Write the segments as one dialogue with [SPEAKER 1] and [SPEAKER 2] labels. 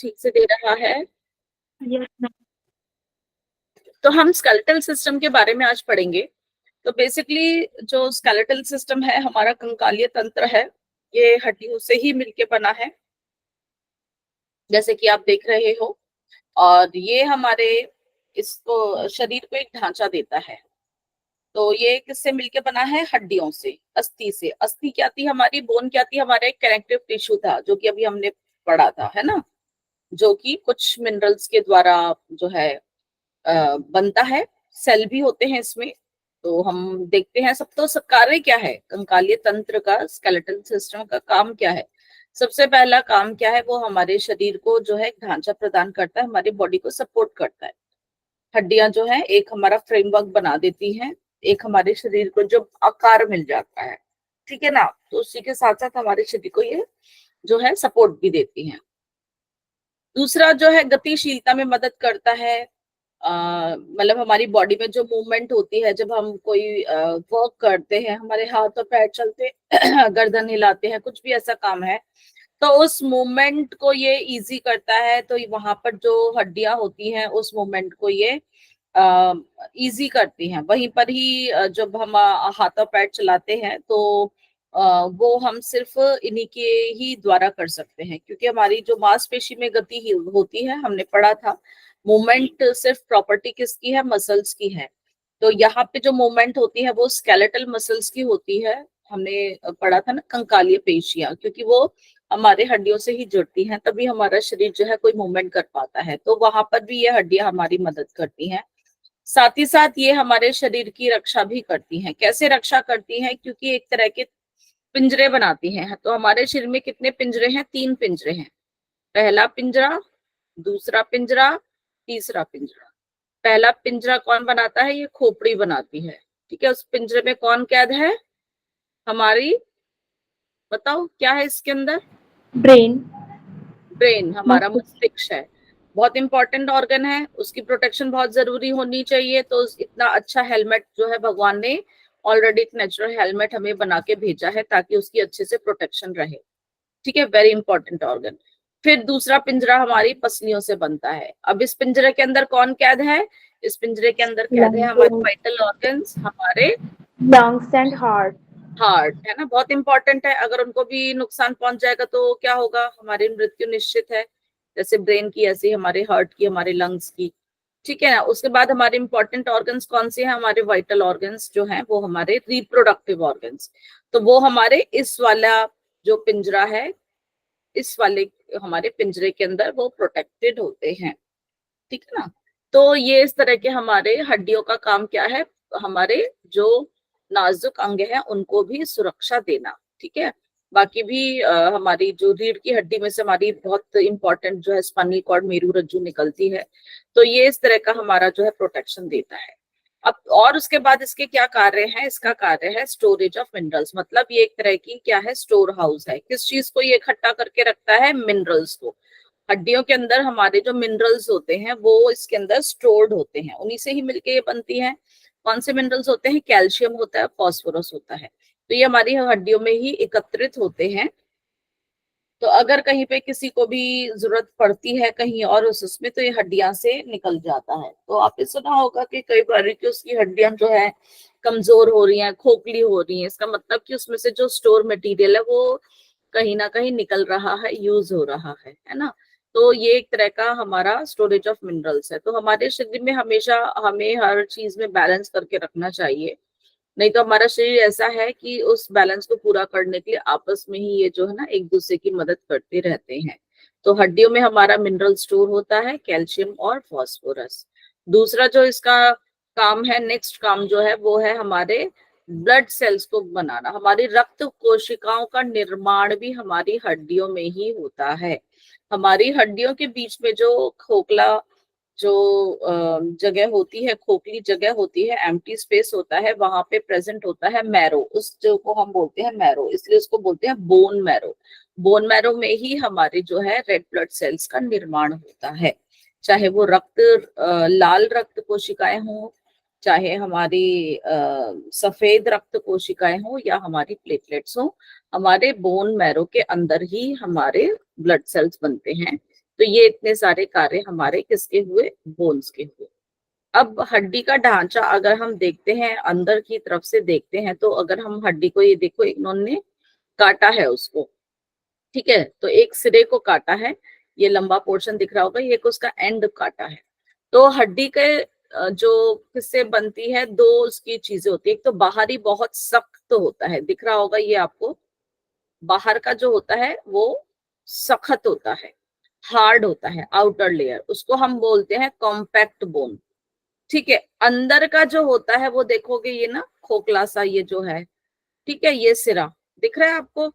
[SPEAKER 1] ठीक से दे रहा है?
[SPEAKER 2] Yes ma'am.
[SPEAKER 1] तो हम स्केलेटल सिस्टम के बारे में आज पढ़ेंगे। तो बेसिकली जो स्केलेटल सिस्टम है, हमारा कंकालीय तंत्र है, ये हड्डियों से ही मिलके बना है, जैसे कि आप देख रहे हो। और ये हमारे इसको शरीर को एक ढांचा देता है। तो ये किससे मिलके बना है? हड्डियों से, अस्थि से। अस्थि क्या थी हमारी? बोन क्या थी? हमारा एक कनेक्टिव टिश्यू था, जो कि अभी हमने पढ़ा था, है ना, जो कि कुछ मिनरल्स के द्वारा जो है बनता है। सेल भी होते हैं इसमें। तो हम देखते हैं, सब तो सब कार्य क्या है कंकालीय तंत्र का, स्केलेटल सिस्टम का काम क्या है? सबसे पहला काम क्या है? वो हमारे शरीर को जो है एक ढांचा प्रदान करता है, हमारी बॉडी को सपोर्ट करता है। हड्डियां जो है एक हमारा फ्रेमवर्क बना देती हैं, एक हमारे शरीर को जो आकार मिल जाता है, ठीक है ना। तो उसी के साथ साथ हमारे शरीर को ये जो है सपोर्ट भी देती हैं। दूसरा जो है गतिशीलता में मदद करता है। मतलब हमारी बॉडी में जो मूवमेंट होती है, जब हम कोई वर्क करते हैं, हमारे हाथ और पैर चलते गर्दन हिलाते हैं, कुछ भी ऐसा काम है, तो उस मूवमेंट को ये इजी करता है। तो वहां पर जो हड्डियां होती हैं, उस मूवमेंट को ये इजी करती हैं। वहीं पर ही जब हम हाथ और पैर चलाते हैं, तो वो हम सिर्फ इन्हीं के ही द्वारा कर सकते हैं, क्योंकि हमारी जो मांसपेशी में गति होती है, हमने पढ़ा था, मूवमेंट सिर्फ प्रॉपर्टी किसकी है? मसल्स की है। तो यहाँ पे जो मूवमेंट होती है वो स्केलेटल मसल्स की होती है। हमने पढ़ा था ना, कंकालीय पेशियां, क्योंकि वो हमारे हड्डियों से ही जुड़ती हैं, तभी हमारा शरीर जो है कोई मूवमेंट कर पाता है। तो वहां पर भी ये हड्डियां हमारी मदद करती हैं। साथ ही साथ ये हमारे शरीर की रक्षा भी करती हैं। कैसे रक्षा करती हैं? क्योंकि एक तरह के पिंजरे बनाती हैं। तो हमारे शरीर में कितने पिंजरे हैं? 3 पिंजरे हैं। पहला पिंजरा, दूसरा पिंजरा, तीसरा पिंजरा। पहला पिंजरा कौन बनाता है? ये खोपड़ी बनाती है, ठीक है। उस पिंजरे में कौन कैद है? हमारी, बताओ क्या है इसके अंदर?
[SPEAKER 2] ब्रेन।
[SPEAKER 1] ब्रेन, हमारा मस्तिष्क है। बहुत इंपॉर्टेंट ऑर्गन है, उसकी प्रोटेक्शन बहुत जरूरी होनी चाहिए। तो इतना अच्छा हेलमेट जो है, भगवान ने ऑलरेडी एक नेचुरल हेलमेट हमें बना के भेजा है, ताकि उसकी अच्छे से प्रोटेक्शन रहे, ठीक है। Very important organ. फिर दूसरा पिंजरा हमारी पसलियों से बनता है। अब इस पिंजरे के अंदर कौन कैद है? इस पिंजरे के अंदर कैद है हमारे वाइटल ऑर्गन्स, हमारे
[SPEAKER 2] लंग्स एंड हार्ट।
[SPEAKER 1] हार्ट, है ना, बहुत इंपॉर्टेंट है। अगर उनको भी नुकसान पहुंच जाएगा तो क्या होगा? हमारी मृत्यु निश्चित है। जैसे ब्रेन की, ऐसे हमारे हार्ट की, हमारे लंग्स की, ठीक है ना। उसके बाद हमारे इंपॉर्टेंट ऑर्गन्स कौन से हैं? हमारे वाइटल ऑर्गन्स जो हैं, वो हमारे रिप्रोडक्टिव ऑर्गन्स। तो वो हमारे इस वाला जो पिंजरा है, इस वाले हमारे पिंजरे के अंदर वो प्रोटेक्टेड होते हैं, ठीक है ना। तो ये इस तरह के हमारे हड्डियों का काम क्या है? हमारे जो नाजुक अंग है उनको भी सुरक्षा देना, ठीक है। बाकी भी हमारी जो रीढ़ की हड्डी में से हमारी बहुत इंपॉर्टेंट जो है स्पाइनल कॉर्ड, मेरू रज्जु निकलती है। तो ये इस तरह का हमारा जो है प्रोटेक्शन देता है। अब और उसके बाद इसके क्या कार्य है? इसका कार्य है स्टोरेज ऑफ मिनरल्स। मतलब ये एक तरह की क्या है? स्टोर हाउस है। किस चीज को ये इकट्ठा करके रखता है? मिनरल्स को। हड्डियों के अंदर हमारे जो मिनरल्स होते हैं वो इसके अंदर स्टोर्ड होते हैं, उन्हीं से ही मिलके ये बनती हैं। कौन से मिनरल्स होते हैं? कैल्शियम होता है, फास्फोरस होता है। तो ये हमारी हड्डियों में ही एकत्रित होते हैं। तो अगर कहीं पे किसी को भी जरूरत पड़ती है कहीं और उसमें, तो ये हड्डियां से निकल जाता है। तो आपने सुना होगा कि कई बार कि उसकी हड्डियां जो है कमजोर हो रही हैं, खोखली हो रही हैं। इसका मतलब कि उसमें से जो स्टोर मटेरियल है वो कहीं ना कहीं निकल रहा है, यूज हो रहा है ना। तो ये एक तरह का हमारा स्टोरेज ऑफ मिनरल्स है। तो हमारे शरीर में हमेशा हमें हर चीज में बैलेंस करके रखना चाहिए। नहीं तो हमारा शरीर ऐसा है कि उस बैलेंस को पूरा करने के लिए आपस में ही ये जो है ना एक दूसरे की मदद करते रहते हैं। तो हड्डियों में हमारा मिनरल स्टोर होता है, कैल्शियम और फास्फोरस। दूसरा जो इसका काम है, नेक्स्ट काम जो है, वो है हमारे ब्लड सेल्स को बनाना। हमारी रक्त कोशिकाओं का निर्माण भी हमारी हड्डियों में ही होता है। हमारी हड्डियों के बीच में जो खोखला जो जगह होती है, खोखली जगह होती है, एम्प्टी स्पेस होता है, वहां पे प्रेजेंट होता है मैरो। उस जो को हम बोलते हैं मैरो, इसलिए उसको बोलते हैं बोन मैरो। बोन मैरो में ही हमारे जो है रेड ब्लड सेल्स का निर्माण होता है। चाहे वो लाल रक्त कोशिकाएं हों, चाहे हमारी सफेद रक्त कोशिकाएं हों, या हमारी प्लेटलेट्स हों, हमारे बोन मैरो के अंदर ही हमारे ब्लड सेल्स बनते हैं। तो ये इतने सारे कार्य हमारे किसके हुए, बोन्स के हुए। अब हड्डी का ढांचा अगर हम देखते हैं, अंदर की तरफ से देखते हैं, तो अगर हम हड्डी को, ये देखो इन्होंने काटा है उसको, ठीक है, तो एक सिरे को काटा है, ये लंबा पोर्शन दिख रहा होगा, ये उसका एंड काटा है। तो हड्डी के जो किससे बनती है, दो उसकी चीजें होती है। एक तो बाहरी बहुत सख्त होता है, दिख रहा होगा ये आपको, बाहर का जो होता है वो सख्त होता है, हार्ड होता है, आउटर लेयर, उसको हम बोलते हैं कॉम्पैक्ट बोन। ठीक है, अंदर का जो होता है वो देखोगे ये ना खोखला सा ये जो है, ठीक है, ये सिरा दिख रहा है आपको,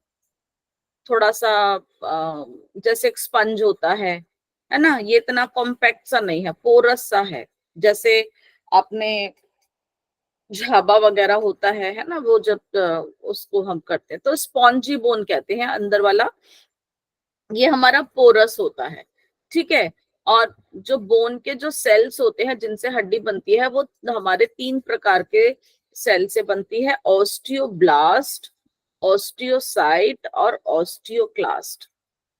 [SPEAKER 1] थोड़ा सा जैसे एक स्पंज होता है ना, ये इतना कॉम्पैक्ट सा नहीं है, पोरस सा है, जैसे आपने झाबा वगैरह होता है ना, वो जब उसको हम करते हैं तो स्पॉन्जी बोन कहते हैं अंदर वाला, ये हमारा पोरस होता है। ठीक है, और जो बोन के जो सेल्स होते हैं जिनसे हड्डी बनती है, वो हमारे 3 प्रकार के सेल से बनती है, ऑस्टियोब्लास्ट, ऑस्टियोसाइट और ऑस्टियोक्लास्ट।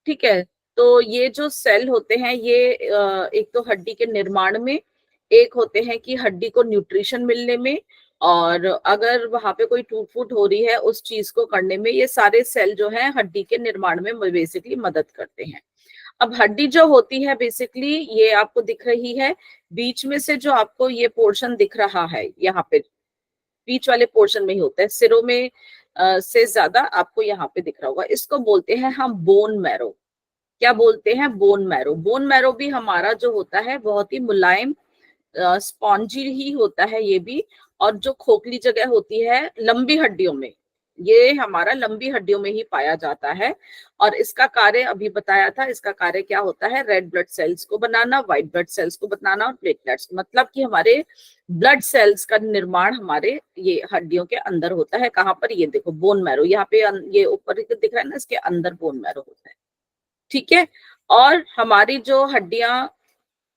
[SPEAKER 1] ठीक है, तो ये जो सेल होते हैं ये एक तो हड्डी के निर्माण में, एक होते हैं कि हड्डी को न्यूट्रिशन मिलने में, और अगर वहां पे कोई टूट फूट हो रही है उस चीज को करने में, ये सारे सेल जो है हड्डी के निर्माण में बेसिकली मदद करते हैं। अब हड्डी जो होती है बेसिकली ये आपको दिख रही है, बीच में से जो आपको ये पोर्शन दिख रहा है, यहाँ पे बीच वाले पोर्शन में ही होता है, सिरों में से ज्यादा आपको यहाँ पे दिख रहा होगा, इसको बोलते हैं हम बोन मैरो। क्या बोलते हैं, बोन मैरो। बोन मैरो भी हमारा जो होता है बहुत ही मुलायम स्पॉन्जी ही होता है ये भी, और जो खोखली जगह होती है लंबी हड्डियों में, ये हमारा लंबी हड्डियों में ही पाया जाता है। और इसका कार्य अभी बताया था, इसका कार्य क्या होता है, रेड ब्लड सेल्स को बनाना, व्हाइट ब्लड सेल्स को बनाना और प्लेटलेट्स, मतलब कि हमारे ब्लड सेल्स का निर्माण हमारे ये हड्डियों के अंदर होता है। कहाँ पर, ये देखो बोन मैरो, यहाँ पे ये ऊपर दिख रहा है ना, इसके अंदर बोन मैरो होता है। ठीक है, और हमारी जो हड्डियां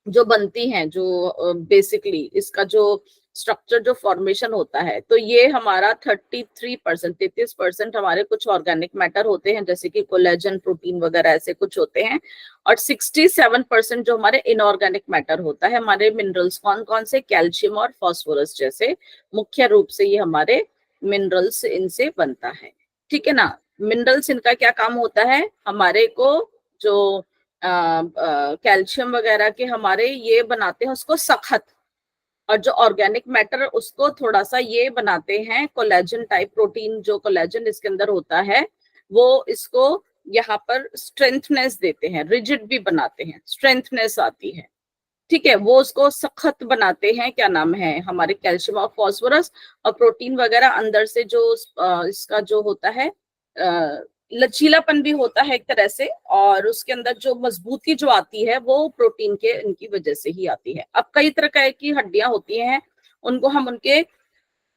[SPEAKER 1] जो बनती हैं, जो बेसिकली इसका जो स्ट्रक्चर जो फॉर्मेशन होता है, तो ये हमारा 33% हमारे कुछ ऑर्गेनिक मैटर होते हैं, जैसे कि कोलेजन, प्रोटीन वगैरह ऐसे कुछ होते हैं, और 67% जो हमारे इनऑर्गेनिक मैटर होता है, हमारे मिनरल्स कौन कौन से, कैल्शियम और फास्फोरस जैसे मुख्य रूप से ये हमारे मिनरल्स इनसे बनता है। ठीक है ना, मिनरल्स इनका क्या काम होता है, हमारे को जो कैल्शियम वगैरह के हमारे ये बनाते हैं उसको सख्त, और जो ऑर्गेनिक मैटर उसको थोड़ा सा ये बनाते हैं कोलेजन टाइप प्रोटीन, जो कोलेजन इसके अंदर होता है वो इसको यहाँ पर स्ट्रेंथनेस देते हैं, रिजिड भी बनाते हैं, स्ट्रेंथनेस आती है। ठीक है, वो उसको सख्त बनाते हैं, क्या नाम है, हमारे कैल्शियम और फास्फोरस, और प्रोटीन वगैरह अंदर से जो इसका जो होता है लचीलापन भी होता है एक तरह से, और उसके अंदर जो मजबूती जो आती है वो प्रोटीन के इनकी वजह से ही आती है। अब कई तरह की हड्डियां होती हैं, उनको हम उनके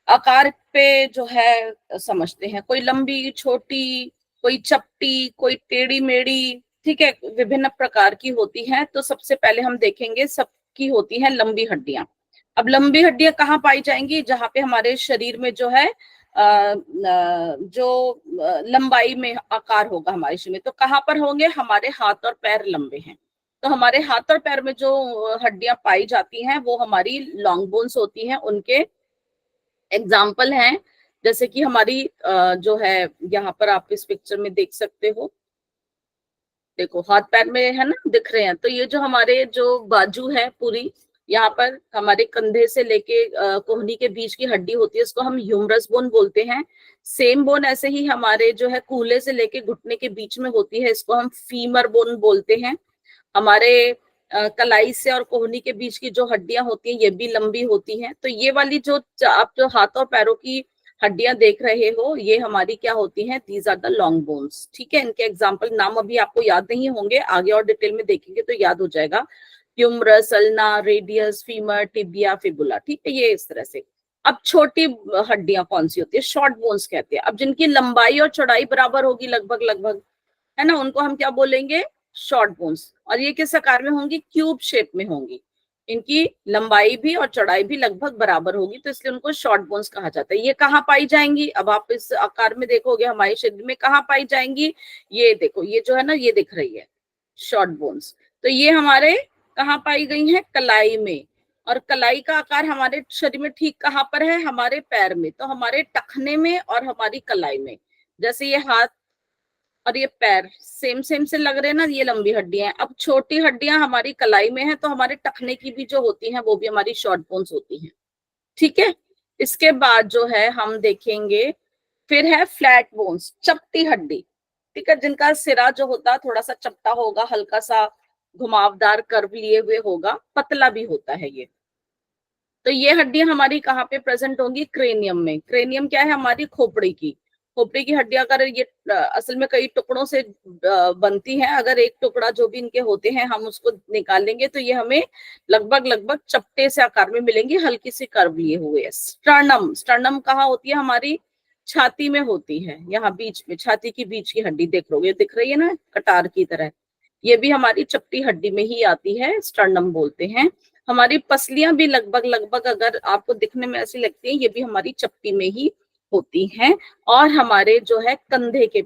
[SPEAKER 1] आकार पे जो है समझते हैं, कोई लंबी, छोटी, कोई चपटी, कोई टेढ़ी मेढ़ी, ठीक है, विभिन्न प्रकार की होती हैं। तो सबसे पहले हम देखेंगे, सबकी होती हैं लंबी हड्डियां। अब लंबी हड्डियां कहाँ पाई जाएंगी, जहां पे हमारे शरीर में जो है जो लंबाई में आकार होगा हमारे शरीर में, तो कहाँ पर होंगे, हमारे हाथ और पैर लंबे हैं, तो हमारे हाथ और पैर में जो हड्डियां पाई जाती हैं वो हमारी लॉन्ग बोन्स होती हैं। उनके एग्जाम्पल हैं, जैसे कि हमारी जो है यहाँ पर आप इस पिक्चर में देख सकते हो, देखो हाथ पैर में है ना दिख रहे हैं, तो ये जो हमारे जो बाजू है पूरी, यहाँ पर हमारे कंधे से लेके कोहनी के बीच की हड्डी होती है, इसको हम ह्यूमरस बोन बोलते हैं। सेम बोन ऐसे ही हमारे जो है कूल्हे से लेके घुटने के बीच में होती है, इसको हम फीमर बोन बोलते हैं। हमारे कलाई से और कोहनी के बीच की जो हड्डियां होती हैं ये भी लंबी होती हैं। तो ये वाली जो आप जो हाथ और पैरों की हड्डियां देख रहे हो, ये हमारी क्या होती हैं, these are the long bones. ठीक है, इनके एग्जाम्पल नाम अभी आपको याद नहीं होंगे, आगे और डिटेल में देखेंगे तो याद हो जाएगा, humerus, ulna, radius, femur, tibia, fibula. ठीक है, ये इस तरह से। अब छोटी हड्डियां कौन सी होती है, शॉर्ट बोन्स कहते हैं। अब जिनकी लंबाई और चौड़ाई बराबर होगी लगभग लगभग, है ना, उनको हम क्या बोलेंगे, शॉर्ट बोन्स। और ये किस आकार में होंगी, क्यूब शेप में होंगी, इनकी लंबाई भी और चौड़ाई भी लगभग बराबर होगी, तो इसलिए उनको शॉर्ट बोन्स कहा जाता है। ये कहाँ पाई जाएंगी, अब आप इस आकार में देखोगे हमारे शरीर में कहाँ पाई जाएंगी, ये देखो, ये जो है ना ये दिख रही है शॉर्ट बोन्स। तो ये हमारे कहाँ पाई गई है? कलाई में। और कलाई का आकार हमारे शरीर में ठीक कहाँ पर है? हमारे पैर में। तो हमारे टखने में और हमारी कलाई में। जैसे ये हाथ और ये पैर सेम सेम से लग रहे हैं ना, ये लंबी हड्डियां हैं। अब छोटी हड्डियां हमारी कलाई में है, तो हमारे टखने की भी जो होती हैं वो भी हमारी शॉर्ट बोन्स होती हैं। ठीक है। इसके बाद जो है हम देखेंगे, फिर है फ्लैट बोन्स, चपटी हड्डी। ठीक है, जिनका सिरा जो होता है थोड़ा सा चपटा होगा, हल्का सा घुमावदार कर्व लिए हुए होगा, पतला भी होता है ये। तो ये हड्डियां हमारी कहाँ पे प्रेजेंट होंगी? क्रेनियम में। क्रेनियम क्या है? हमारी खोपड़ी की। खोपड़ी की हड्डियां अगर ये असल में कई टुकड़ों से बनती हैं, अगर एक टुकड़ा जो भी इनके होते हैं हम उसको निकालेंगे तो ये हमें लगभग लगभग चपटे से आकार में मिलेंगी, हल्की सी कर्व लिए हुए। स्टर्नम, स्टर्नम कहाँ होती है? हमारी छाती में होती है, यहाँ बीच में, छाती की बीच की हड्डी देख रहे, दिख रही है ना कटार की तरह। ये भी हमारी चपटी हड्डी में ही आती है, स्टर्नम बोलते हैं। हमारी पसलियां भी लगभग लगभग अगर आपको दिखने में ऐसी लगती है, ये भी हमारी चपटी में ही होती हैं। और हमारे जो है कंधे के,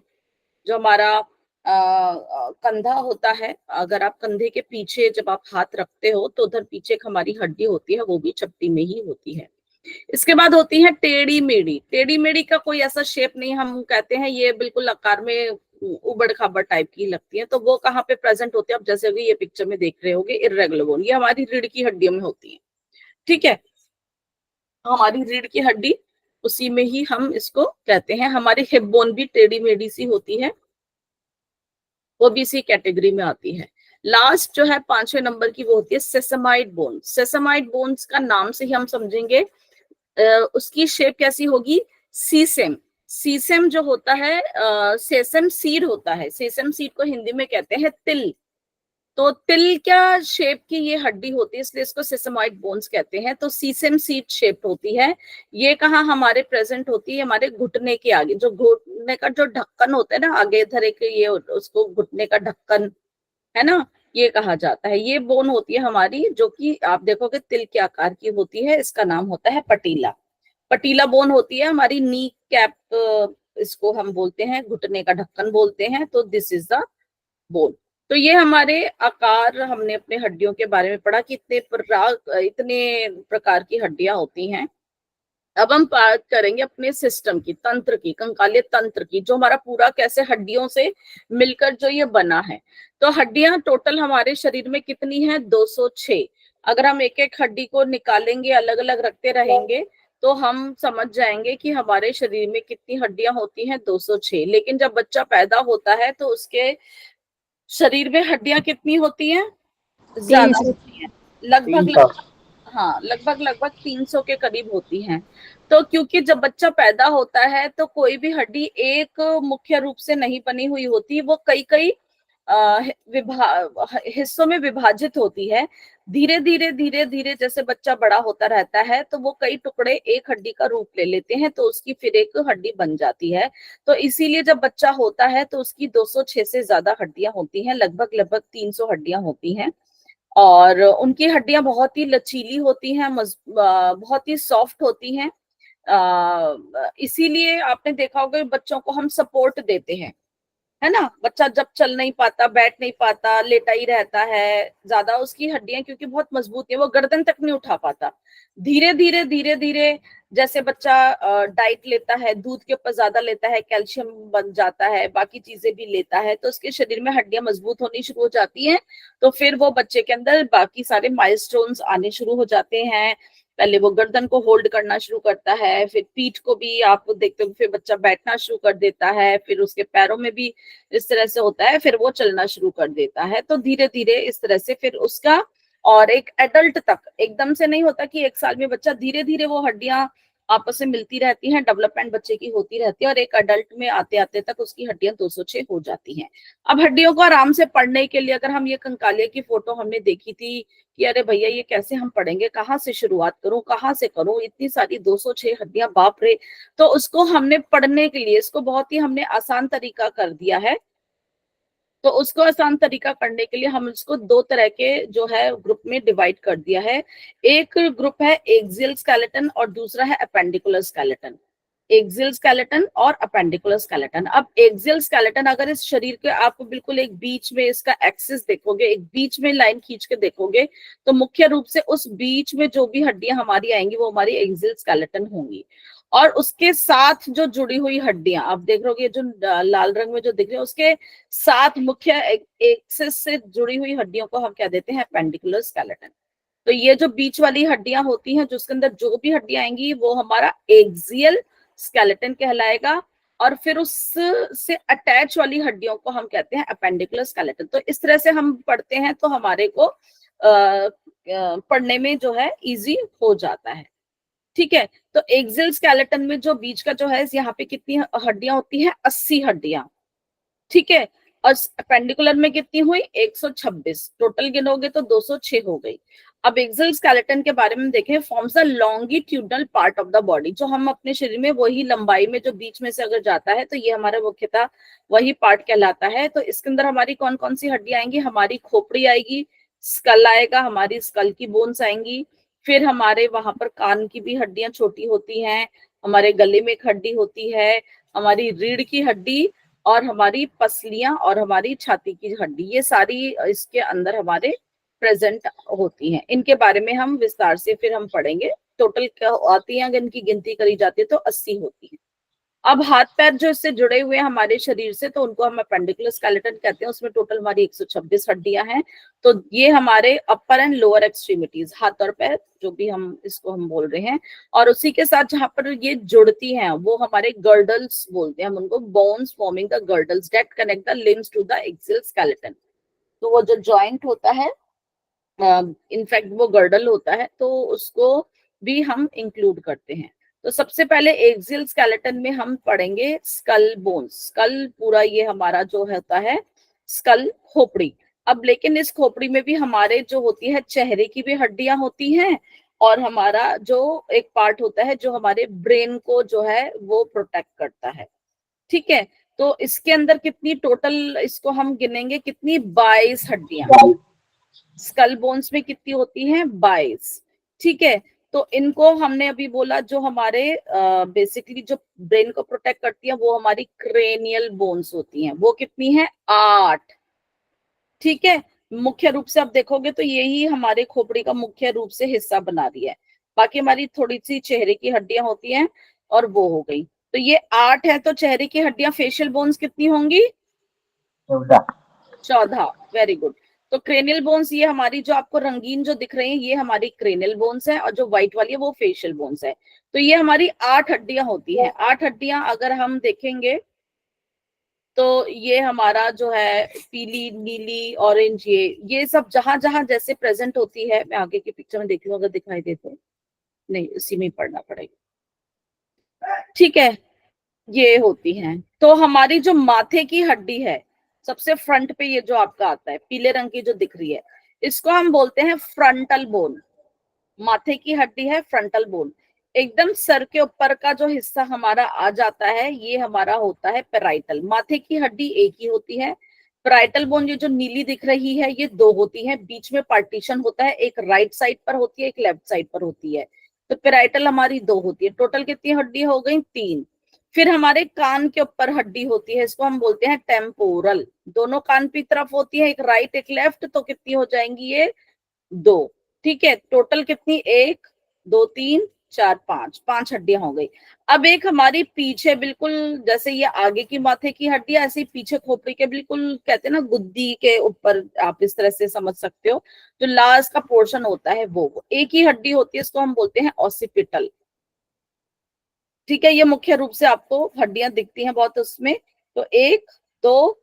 [SPEAKER 1] जो हमारा कंधा होता है, अगर आप कंधे के पीछे जब आप हाथ रखते हो तो उधर पीछे एक हमारी हड्डी होती है, वो भी चपटी में ही होती है। इसके बाद होती है टेढ़ी मेढ़ी। टेढ़ी मेढ़ी का कोई ऐसा शेप नहीं, हम कहते हैं ये बिल्कुल आकार में उबड़ खाबड़ टाइप की लगती है। तो वो कहाँ पे प्रेजेंट होते हैं? आप जैसे अभी ये पिक्चर में देख रहे होगे, इर्रेगुलर बोन, ये हमारी रीढ़ की हड्डियों में होती है। ठीक है, हमारी रीढ़ की हड्डी उसी में ही हम इसको कहते हैं। हमारी हिप बोन भी टेढ़ी मेढ़ी सी होती है, वो भी इसी कैटेगरी में आती है। लास्ट जो है 5वें नंबर की, वो होती है सेसमाइड बोन। सेसमाइड बोन्स का नाम से ही हम समझेंगे उसकी शेप कैसी होगी? सीसेम। सीसेम जो होता है, सेसम सीड होता है, सेसम सीड को हिंदी में कहते हैं तिल। तो तिल क्या शेप की ये हड्डी होती है, इसलिए इसको सेसमाइड बोन्स कहते हैं। तो सीसेम सीड शेप होती है। ये कहाँ हमारे प्रेजेंट होती है? हमारे घुटने के आगे, जो घुटने का जो ढक्कन होता है ना, आगे इधर एक ये उसको घुटने का ढक्कन है ना, ये कहा जाता है। ये बोन होती है हमारी, जो कि आप देखोगे तिल के आकार की होती है। इसका नाम होता है पटीला। पटीला बोन होती है हमारी नी कैप, इसको हम बोलते हैं, घुटने का ढक्कन बोलते हैं। तो दिस इज द बोन। तो ये हमारे आकार, हमने अपने हड्डियों के बारे में पढ़ा कि इतने प्रकार की हड्डियां होती हैं। अब हम बात करेंगे अपने सिस्टम की, तंत्र की, कंकालीय तंत्र की, जो हमारा पूरा कैसे हड्डियों से मिलकर जो ये बना है। तो हड्डियां टोटल हमारे शरीर में कितनी है? 206। अगर हम एक एक हड्डी को निकालेंगे, अलग अलग रखते रहेंगे, तो हम समझ जाएंगे कि हमारे शरीर में कितनी हड्डियां होती हैं, 206। लेकिन जब बच्चा पैदा होता है तो उसके शरीर में हड्डियां कितनी होती हैं? ज्यादा होती हैं, लगभग हाँ, लगभग लगभग 300 के करीब होती हैं। तो क्योंकि जब बच्चा पैदा होता है तो कोई भी हड्डी एक मुख्य रूप से नहीं बनी हुई होती, वो कई कई हिस्सों में विभाजित होती है। धीरे धीरे धीरे धीरे जैसे बच्चा बड़ा होता रहता है तो वो कई टुकड़े एक हड्डी का रूप ले लेते हैं, तो उसकी फिर एक हड्डी बन जाती है। तो इसीलिए जब बच्चा होता है तो उसकी 206 से ज्यादा हड्डियां होती हैं, लगभग लगभग 300 हड्डियां होती हैं। और उनकी हड्डियां बहुत ही लचीली होती हैं, बहुत ही सॉफ्ट होती हैं। इसीलिए आपने देखा होगा बच्चों को हम सपोर्ट देते हैं, है ना। बच्चा जब चल नहीं पाता, बैठ नहीं पाता, लेटा ही रहता है ज्यादा, उसकी हड्डियां क्योंकि बहुत मजबूत है, वो गर्दन तक नहीं उठा पाता। धीरे धीरे धीरे धीरे जैसे बच्चा डाइट लेता है, दूध के ऊपर ज्यादा लेता है, कैल्शियम बन जाता है, बाकी चीजें भी लेता है, तो उसके शरीर में हड्डियां मजबूत होनी शुरू हो जाती हैं। तो फिर वो बच्चे के अंदर बाकी सारे माइलस्टोन्स आने शुरू हो जाते हैं। पहले वो गर्दन को होल्ड करना शुरू करता है, फिर पीठ को भी आप देखते हो, फिर बच्चा बैठना शुरू कर देता है, फिर उसके पैरों में भी इस तरह से होता है, फिर वो चलना शुरू कर देता है। तो धीरे धीरे इस तरह से फिर उसका, और एक एडल्ट तक एकदम से नहीं होता कि 1 साल में बच्चा, धीरे धीरे वो हड्डियां आपस में मिलती रहती हैं, डेवलपमेंट बच्चे की होती रहती है, और एक अडल्ट में आते आते तक उसकी हड्डियां 206 हो जाती हैं। अब हड्डियों को आराम से पढ़ने के लिए, अगर हम ये कंकालिया की फोटो हमने देखी थी कि अरे भैया ये कैसे हम पढ़ेंगे, कहाँ से शुरुआत करूं, कहाँ से करूं, इतनी सारी 206 हड्डियां, बाप रे। तो उसको हमने पढ़ने के लिए, इसको बहुत ही हमने आसान तरीका कर दिया है। तो उसको आसान तरीका करने के लिए हम इसको 2 तरह के जो है ग्रुप में डिवाइड कर दिया है। एक ग्रुप है एक्सियल स्केलेटन और दूसरा है अपेंडिकुलर स्केलेटन। एक्सियल स्केलेटन और अपेंडिकुलर स्केलेटन। अब एक्सियल स्केलेटन अगर इस शरीर के आप बिल्कुल एक बीच में इसका एक्सिस देखोगे, एक बीच में लाइन खींच के देखोगे, तो मुख्य रूप से उस बीच में जो भी हड्डियां हमारी आएंगी वो हमारी एक्सियल स्केलेटन होंगी। और उसके साथ जो जुड़ी हुई हड्डियां आप देख रहे हो, जो लाल रंग में जो दिख रही है, उसके साथ मुख्य एक्सिस से जुड़ी हुई हड्डियों को हम क्या देते हैं, अपेंडिकुलर स्केलेटन। तो ये जो बीच वाली हड्डियां होती हैं, जिसके अंदर जो भी हड्डियां आएंगी वो हमारा एक्सियल स्केलेटन कहलाएगा। और फिर उससे अटैच वाली हड्डियों को हम कहते हैं अपेंडिकुलर स्केलेटन। तो इस तरह से हम पढ़ते हैं तो हमारे को पढ़ने में जो है इजी हो जाता है। ठीक है, तो एक्सियल स्केलेटन में जो बीच का जो है, यहाँ पे कितनी हड्डियां होती है, 80 हड्डियां। ठीक है, और अपेंडिकुलर में कितनी हुई, 126। टोटल गिनोगे तो 206 हो गई। अब एक्सियल स्केलेटन के बारे में देखें, forms the longitudinal part of the body, जो हम अपने शरीर में वही लंबाई में जो बीच में से अगर जाता है तो ये हमारा मुख्यतः वही पार्ट कहलाता है। तो इसके अंदर हमारी कौन कौन सी हड्डियां आएंगी, हमारी खोपड़ी आएगी, स्कल आएगा, हमारी स्कल की बोन्स आएंगी, फिर हमारे वहां पर कान की भी हड्डियां छोटी होती हैं, हमारे गले में एक हड्डी होती है, हमारी रीढ़ की हड्डी, और हमारी पसलियां और हमारी छाती की हड्डी, ये सारी इसके अंदर हमारे प्रेजेंट होती हैं। इनके बारे में हम विस्तार से फिर हम पढ़ेंगे। टोटल क्या आती हैं, अगर इनकी गिनती करी जाती है तो 80 होती है। अब हाथ पैर जो इससे जुड़े हुए हैं हमारे शरीर से, तो उनको हम अपेंडिकुलर स्केलेटन कहते हैं। उसमें टोटल हमारी 126 हड्डियां हैं। तो ये हमारे अपर एंड लोअर एक्सट्रीमिटीज, हाथ और पैर जो भी हम इसको हम बोल रहे हैं। और उसी के साथ जहां पर ये जुड़ती हैं वो हमारे गर्डल्स बोलते हैं, हम उनको bones forming the girdles that connect the limbs to the axial skeleton. तो वो जो जॉइंट होता है, इनफैक्ट वो गर्डल होता है, तो उसको भी हम इंक्लूड करते हैं। तो सबसे पहले एक्सियल स्केलेटन में हम पढ़ेंगे स्कल बोन्स। स्कल पूरा ये हमारा जो होता है स्कल, खोपड़ी। अब लेकिन इस खोपड़ी में भी हमारे जो होती है चेहरे की भी हड्डियां होती हैं, और हमारा जो एक पार्ट होता है जो हमारे ब्रेन को जो है वो प्रोटेक्ट करता है। ठीक है, तो इसके अंदर कितनी टोटल, इसको हम गिनेंगे कितनी, 22 हड्डियां। स्कल बोन्स में कितनी होती हैं, 22। ठीक है, तो इनको हमने अभी बोला, जो हमारे बेसिकली जो ब्रेन को प्रोटेक्ट करती है वो हमारी क्रेनियल बोन्स होती हैं, वो कितनी है, 8। ठीक है, मुख्य रूप से आप देखोगे तो यही हमारे खोपड़ी का मुख्य रूप से हिस्सा बना रही है। बाकी हमारी थोड़ी सी चेहरे की हड्डियां होती हैं, और वो हो गई। तो ये 8 है, तो चेहरे की हड्डियां, फेशियल बोन्स कितनी होंगी, 14। Very good. तो क्रेनियल बोन्स ये हमारी जो आपको रंगीन जो दिख रही है ये हमारी क्रेनियल बोन्स है, और जो व्हाइट वाली है वो फेशियल बोन्स है। तो ये हमारी 8 हड्डियां होती हैं। 8 हड्डियां अगर हम देखेंगे तो ये हमारा जो है पीली, नीली, ऑरेंज, ये सब जहां जहां जैसे प्रेजेंट होती है, मैं आगे की पिक्चर में देख लूं अगर दिखाई देते, नहीं इसी में ही पढ़ना पड़ेगा। ठीक है, ये होती हैं। तो हमारी जो माथे की हड्डी है, सबसे फ्रंट पे ये जो आपका आता है पीले रंग की जो दिख रही है, इसको हम बोलते हैं फ्रंटल बोन। माथे की हड्डी है फ्रंटल बोन। एकदम सर के ऊपर का जो हिस्सा हमारा आ जाता है ये हमारा होता है पेराइटल। माथे की हड्डी एक ही होती है। पेराइटल बोन ये जो नीली दिख रही है ये 2 होती है, बीच में पार्टीशन होता है, एक राइट साइड पर होती है, एक लेफ्ट साइड पर होती है। तो पेराइटल हमारी 2 होती है। टोटल कितनी हड्डी हो गई, 3। फिर हमारे कान के ऊपर हड्डी होती है, इसको हम बोलते हैं टेम्पोरल। दोनों कान की तरफ होती है, एक राइट एक लेफ्ट, तो कितनी हो जाएंगी ये, 2। ठीक है, टोटल कितनी, 1 2 3 4 5, 5 हड्डियां हो गई। अब एक हमारी पीछे बिल्कुल, जैसे ये आगे की माथे की हड्डी, ऐसे ही पीछे खोपड़ी के बिल्कुल कहते हैं ना गुद्दी के ऊपर, आप इस तरह से समझ सकते हो, जो लास्ट का पोर्शन होता है वो एक ही हड्डी होती है, इसको हम बोलते हैं ऑसिपिटल। ठीक है, ये मुख्य रूप से आपको हड्डियां दिखती हैं बहुत उसमें। तो 1 2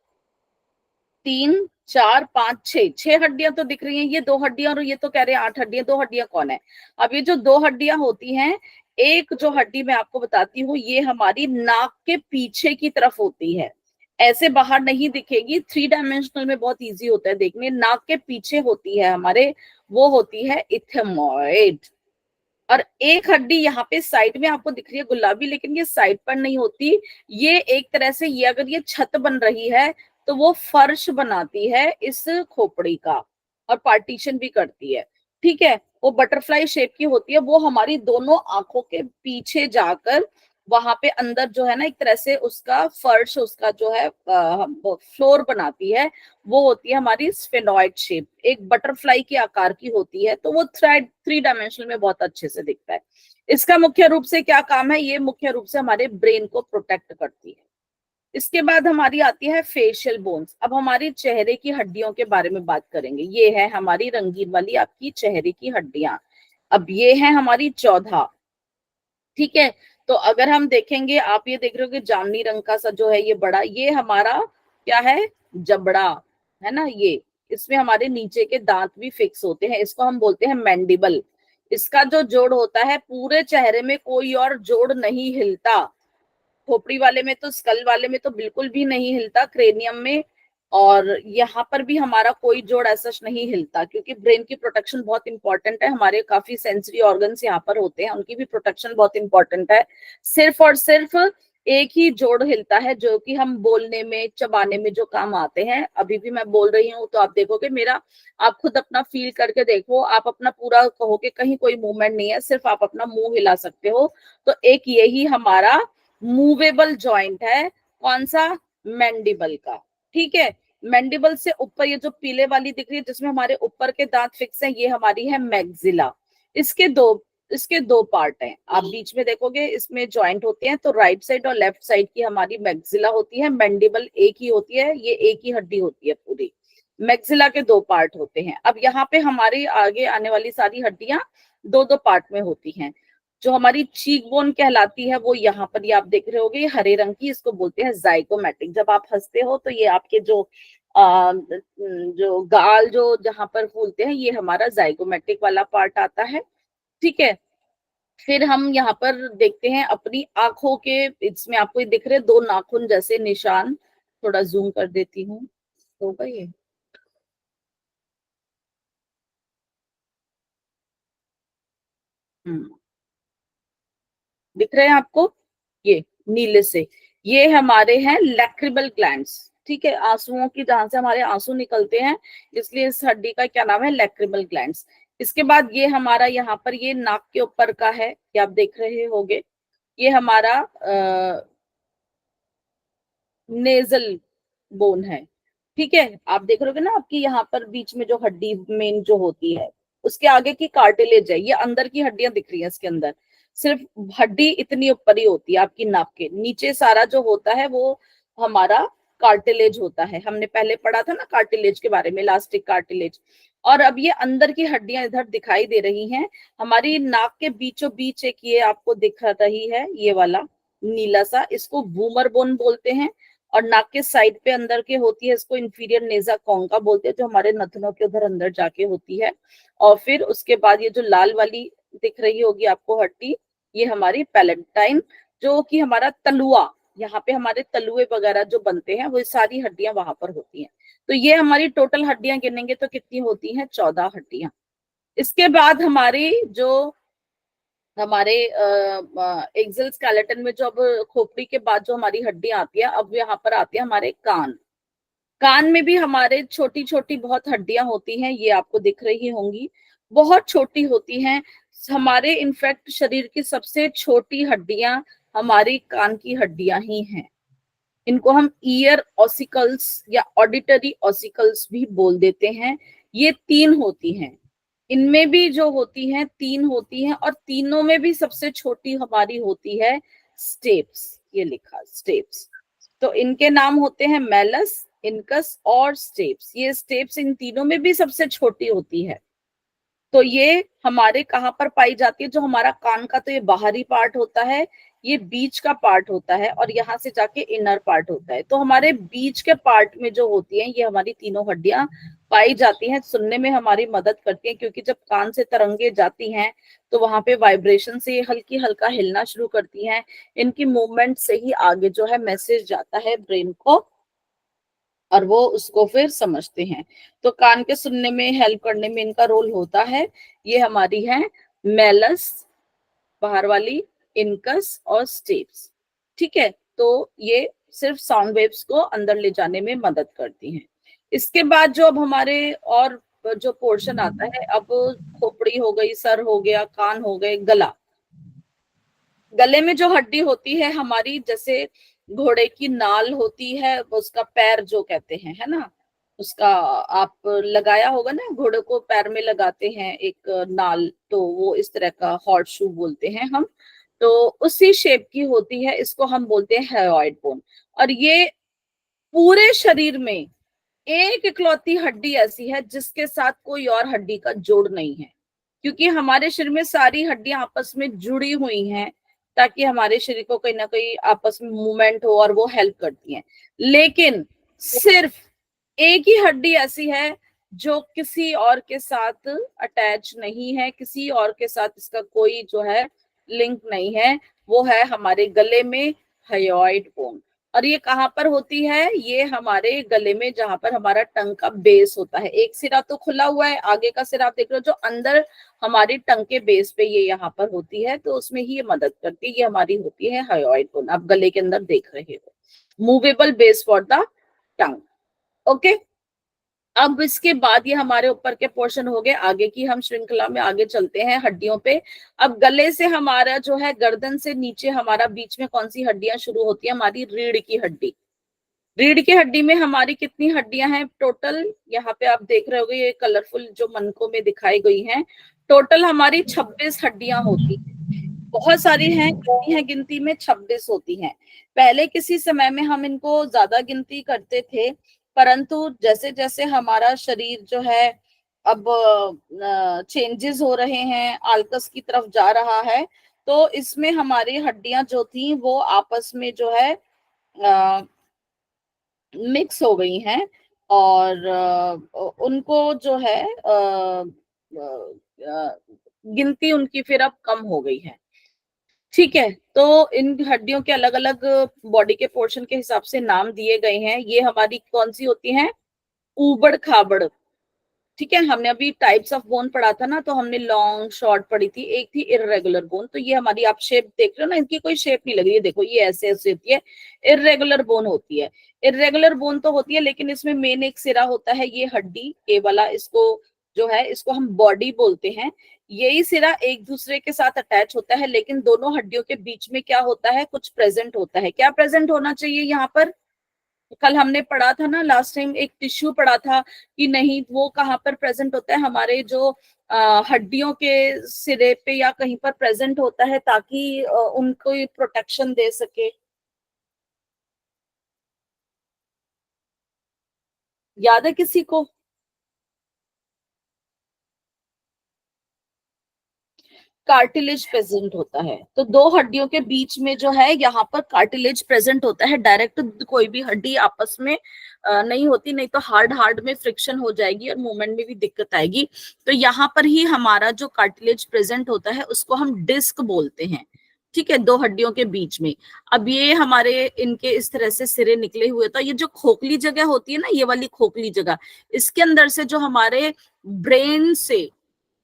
[SPEAKER 1] 3 4 5 6, 6 हड्डियां तो दिख रही हैं, ये 2 हड्डियां, और ये तो कह रहे हैं 8 हड्डियां। 2 हड्डियां कौन है, अब ये जो 2 हड्डियां होती हैं, एक जो हड्डी मैं आपको बताती हूँ ये हमारी नाक के पीछे की तरफ होती है, ऐसे बाहर नहीं दिखेगी, 3 डायमेंशनल में बहुत इजी होता है देखने। नाक के पीछे होती है हमारे, वो होती है इथेमॉइड। और एक हड्डी यहाँ पे साइड में आपको दिख रही है गुलाबी, लेकिन ये साइड पर नहीं होती, ये एक तरह से, ये अगर ये छत बन रही है तो वो फर्श बनाती है इस खोपड़ी का, और पार्टीशन भी करती है। ठीक है, वो बटरफ्लाई शेप की होती है, वो हमारी दोनों आंखों के पीछे जाकर वहां पे अंदर जो है ना एक तरह से उसका फर्श, उसका जो है फ्लोर बनाती है, वो होती है हमारी स्फेनॉइड शेप, एक बटरफ्लाई के आकार की होती है, तो वो थ्री डायमेंशनल में बहुत अच्छे से दिखता है। इसका मुख्य रूप से क्या काम है, ये मुख्य रूप से हमारे ब्रेन को प्रोटेक्ट करती है। इसके बाद हमारी आती है फेशियल बोन्स। अब हमारी चेहरे की हड्डियों के बारे में बात करेंगे। ये है हमारी रंगीन वाली आपकी चेहरे की हड्डियां। अब ये है हमारी 14, ठीक है। तो अगर हम देखेंगे, आप ये देख रहे हो कि जामुनी रंग का सा जो है ये बड़ा, ये हमारा क्या है, जबड़ा, है ना ये। इसमें हमारे नीचे के दांत भी फिक्स होते हैं, इसको हम बोलते हैं मैंडिबल। इसका जो जोड़ होता है, पूरे चेहरे में कोई और जोड़ नहीं हिलता। खोपड़ी वाले में तो, स्कल वाले में तो बिल्कुल भी नहीं हिलता, क्रेनियम में। और यहाँ पर भी हमारा कोई जोड़ ऐसा नहीं हिलता, क्योंकि ब्रेन की प्रोटेक्शन बहुत इंपॉर्टेंट है। हमारे काफी सेंसरी ऑर्गन्स यहाँ पर होते हैं, उनकी भी प्रोटेक्शन बहुत इंपॉर्टेंट है। सिर्फ और सिर्फ एक ही जोड़ हिलता है, जो कि हम बोलने में, चबाने में जो काम आते हैं। अभी भी मैं बोल रही हूँ तो आप देखोगे मेरा, आप खुद अपना फील करके देखो, आप अपना पूरा कहो कि कहीं कोई मूवमेंट नहीं है, सिर्फ आप अपना मुंह हिला सकते हो। तो एक यही हमारा मूवेबल जॉइंट है, कौन सा, मैंडिबल का, ठीक है। मैंडिबल से ऊपर ये जो पीले वाली दिख रही है, जिसमें हमारे ऊपर के दांत फिक्स हैं, ये हमारी है मैक्सिला। इसके दो इसके दो पार्ट हैं, आप बीच में देखोगे इसमें जॉइंट होते हैं, तो राइट साइड और लेफ्ट साइड की हमारी मैक्सिला होती है, मैंडिबल एक ही होती है, ये एक ही हड्डी होती है पूरी। मैक्सिला के दो पार्ट होते हैं। अब यहाँ पे हमारी आगे आने वाली सारी हड्डियां दो दो पार्ट में होती हैं। जो हमारी चीक बोन कहलाती है, वो यहाँ पर ये आप देख रहे होगे, हरे रंग की, इसको बोलते हैं जाइगोमैटिक। जब आप हंसते हो तो ये आपके जो गाल जो जहां पर फूलते हैं, ये हमारा जाइगोमैटिक वाला पार्ट आता है, ठीक है। फिर हम यहाँ पर देखते हैं अपनी आंखों के, इसमें आपको ये दिख रहे दो नाखून जैसे निशान, थोड़ा जूम कर देती हूँ, होगा ये, दिख रहे हैं आपको, ये नीले से, ये हमारे हैं लैक्रिबल ग्लैंड्स, ठीक है, आंसुओं की, जहां से हमारे आंसू निकलते हैं, इसलिए इस हड्डी का क्या नाम है, लैक्रिबल ग्लैंड्स। इसके बाद ये हमारा यहाँ पर ये नाक के ऊपर का है, ये आप देख रहे होगे, ये हमारा नेजल बोन है, ठीक है। आप देख रहे होगे ना, आपकी यहाँ पर बीच में जो हड्डी मेन जो होती है, उसके आगे की कार्टिलेज है, ये अंदर की हड्डियां दिख रही है इसके अंदर, सिर्फ हड्डी इतनी ऊपर ही होती है आपकी नाक के नीचे, सारा जो होता है वो हमारा कार्टिलेज होता है। हमने पहले पढ़ा था ना कार्टिलेज के बारे में, इलास्टिक कार्टिलेज। और अब ये अंदर की हड्डियां इधर दिखाई दे रही हैं, हमारी नाक के बीचों बीच एक ये आपको दिख रही है, ये वाला नीला सा, इसको बूमर बोन बोलते हैं। और नाक के साइड पे अंदर के होती है, इसको इंफीरियर नेजा कॉन्का बोलते हैं, जो हमारे नथनों के उधर अंदर जाके होती है। और फिर उसके बाद ये जो लाल वाली दिख रही होगी आपको हड्डी, ये हमारी पैलेटाइन, जो कि हमारा तलुआ, यहाँ पे हमारे तलुए वगैरह जो बनते हैं, वो सारी हड्डियां वहां पर होती हैं। तो ये हमारी टोटल हड्डियां गिनेंगे तो कितनी होती हैं, 14 हड्डियां। इसके बाद हमारी जो हमारे एक्सल स्केलेटन में जो, अब खोपड़ी के बाद जो हमारी हड्डियां आती है, अब यहाँ पर आती है हमारे कान। कान में भी हमारे छोटी छोटी बहुत हड्डियां होती हैं, ये आपको दिख रही होंगी, बहुत छोटी होती हैं। हमारे इनफैक्ट शरीर की सबसे छोटी हड्डियां हमारी कान की हड्डियां ही हैं। इनको हम ईयर ऑसिकल्स या ऑडिटरी ऑसिकल्स भी बोल देते हैं। ये 3 होती हैं, इनमें भी जो होती हैं 3 होती हैं, और तीनों में भी सबसे छोटी हमारी होती है स्टेप्स, ये लिखा स्टेप्स। तो इनके नाम होते हैं मेलस, इनकस और स्टेप्स। ये स्टेप्स इन तीनों में भी सबसे छोटी होती है। तो ये हमारे कहाँ पर पाई जाती है, जो हमारा कान का तो ये बाहरी पार्ट होता है, ये बीच का पार्ट होता है, और यहाँ से जाके इनर पार्ट होता है। तो हमारे बीच के पार्ट में जो होती है, ये हमारी तीनों हड्डियां पाई जाती हैं। सुनने में हमारी मदद करती हैं, क्योंकि जब कान से तरंगे जाती हैं तो वहां पे वाइब्रेशन से हल्की हल्का हिलना शुरू करती हैं। इनकी मूवमेंट से ही आगे जो है मैसेज जाता है ब्रेन को, और वो उसको फिर समझते हैं। तो कान के सुनने में, हेल्प करने में इनका रोल होता है। ये हमारी है मेलस बाहर वाली, इनकस और स्टेप्स, ठीक है। तो ये सिर्फ साउंड वेव्स को अंदर ले जाने में मदद करती हैं। इसके बाद जो अब हमारे और जो पोर्शन आता है, अब खोपड़ी हो गई, सर हो गया, कान हो गए, गला। गले में जो हड्डी होती है हमारी, जैसे घोड़े की नाल होती है, उसका पैर जो कहते हैं, है ना, उसका आप लगाया होगा ना, घोड़े को पैर में लगाते हैं एक नाल, तो वो इस तरह का हॉर्स शू बोलते हैं हम, तो उसी शेप की होती है, इसको हम बोलते हैं हायोइड बोन। और ये पूरे शरीर में एक इकलौती हड्डी ऐसी है जिसके साथ कोई और हड्डी का जोड़ नहीं है, क्योंकि हमारे शरीर में सारी हड्डियां आपस में जुड़ी हुई हैं ताकि हमारे शरीर को कहीं ना कहीं आपस में मूवमेंट हो, और वो हेल्प करती हैं। लेकिन सिर्फ एक ही हड्डी ऐसी है जो किसी और के साथ अटैच नहीं है, किसी और के साथ इसका कोई जो है लिंक नहीं है, वो है हमारे गले में हायोइड बोन। और ये कहाँ पर होती है? ये हमारे गले में, जहां पर हमारा टंग का बेस होता है। एक सिरा तो खुला हुआ है, आगे का सिरा आप देख रहे हो, जो अंदर हमारी टंग के बेस पे ये यहाँ पर होती है, तो उसमें ही ये मदद करती है। ये हमारी होती है हायोइड बोन, आप गले के अंदर देख रहे हो, movable base for the tongue. Okay, अब इसके बाद ये हमारे ऊपर के पोर्शन हो गए। आगे की हम श्रृंखला में आगे चलते हैं हड्डियों पे। अब गले से हमारा जो है, गर्दन से नीचे हमारा बीच में कौन सी हड्डियां शुरू होती है? हमारी रीढ़ की हड्डी। रीढ़ की हड्डी में हमारी कितनी हड्डियां हैं टोटल? यहाँ पे आप देख रहे होगे, ये कलरफुल जो मनकों में दिखाई गई हैं, टोटल हमारी 26 हड्डियां होती हैं। बहुत सारी हैं, कितनी है गिनती में? 26 होती हैं। पहले किसी समय में हम इनको ज्यादा गिनती करते थे, परंतु जैसे जैसे हमारा शरीर जो है अब चेंजेस हो रहे हैं, आल्कस की तरफ जा रहा है, तो इसमें हमारी हड्डियां जो थी वो आपस में जो है मिक्स हो गई हैं, और उनको जो है गिनती उनकी फिर अब कम हो गई है। ठीक है, तो इन हड्डियों के अलग अलग बॉडी के पोर्शन के हिसाब से नाम दिए गए हैं। ये हमारी कौन सी होती हैं? ऊबड़ खाबड़। ठीक है, हमने अभी टाइप्स ऑफ बोन पढ़ा था ना, तो हमने लॉन्ग शॉर्ट पढ़ी थी, एक थी इररेगुलर बोन। तो ये हमारी, आप शेप देख रहे हो ना, इनकी कोई शेप नहीं लग रही है, देखो ये ऐसे ऐसे होती है, इररेगुलर बोन होती है। इररेगुलर बोन तो होती है, लेकिन इसमें मेन एक सिरा होता है, ये हड्डी ए वाला, इसको जो है इसको हम बॉडी बोलते हैं। यही सिरा एक दूसरे के साथ अटैच होता है, लेकिन दोनों हड्डियों के बीच में क्या होता है? कुछ प्रेजेंट होता है। क्या प्रेजेंट होना चाहिए यहाँ पर? कल हमने पढ़ा था ना, लास्ट टाइम एक टिश्यू पढ़ा था कि नहीं, वो कहाँ पर प्रेजेंट होता है? हमारे जो हड्डियों के सिरे पे या कहीं पर प्रेजेंट होता है, ताकि उनको प्रोटेक्शन दे सके। याद है किसी को? कार्टिलेज प्रेजेंट होता है, तो दो हड्डियों के बीच में जो है यहाँ पर कार्टिलेज प्रेजेंट होता है। डायरेक्ट कोई भी हड्डी आपस में नहीं होती, नहीं तो हार्ड हार्ड में फ्रिक्शन हो जाएगी और मूवमेंट में भी दिक्कत आएगी। तो यहाँ पर ही हमारा जो कार्टिलेज प्रेजेंट होता है उसको हम डिस्क बोलते हैं। ठीक है, दो हड्डियों के बीच में। अब ये हमारे इनके इस तरह से सिरे निकले हुए, तो ये जो खोखली जगह होती है ना, ये वाली खोखली जगह, इसके अंदर से जो हमारे ब्रेन से,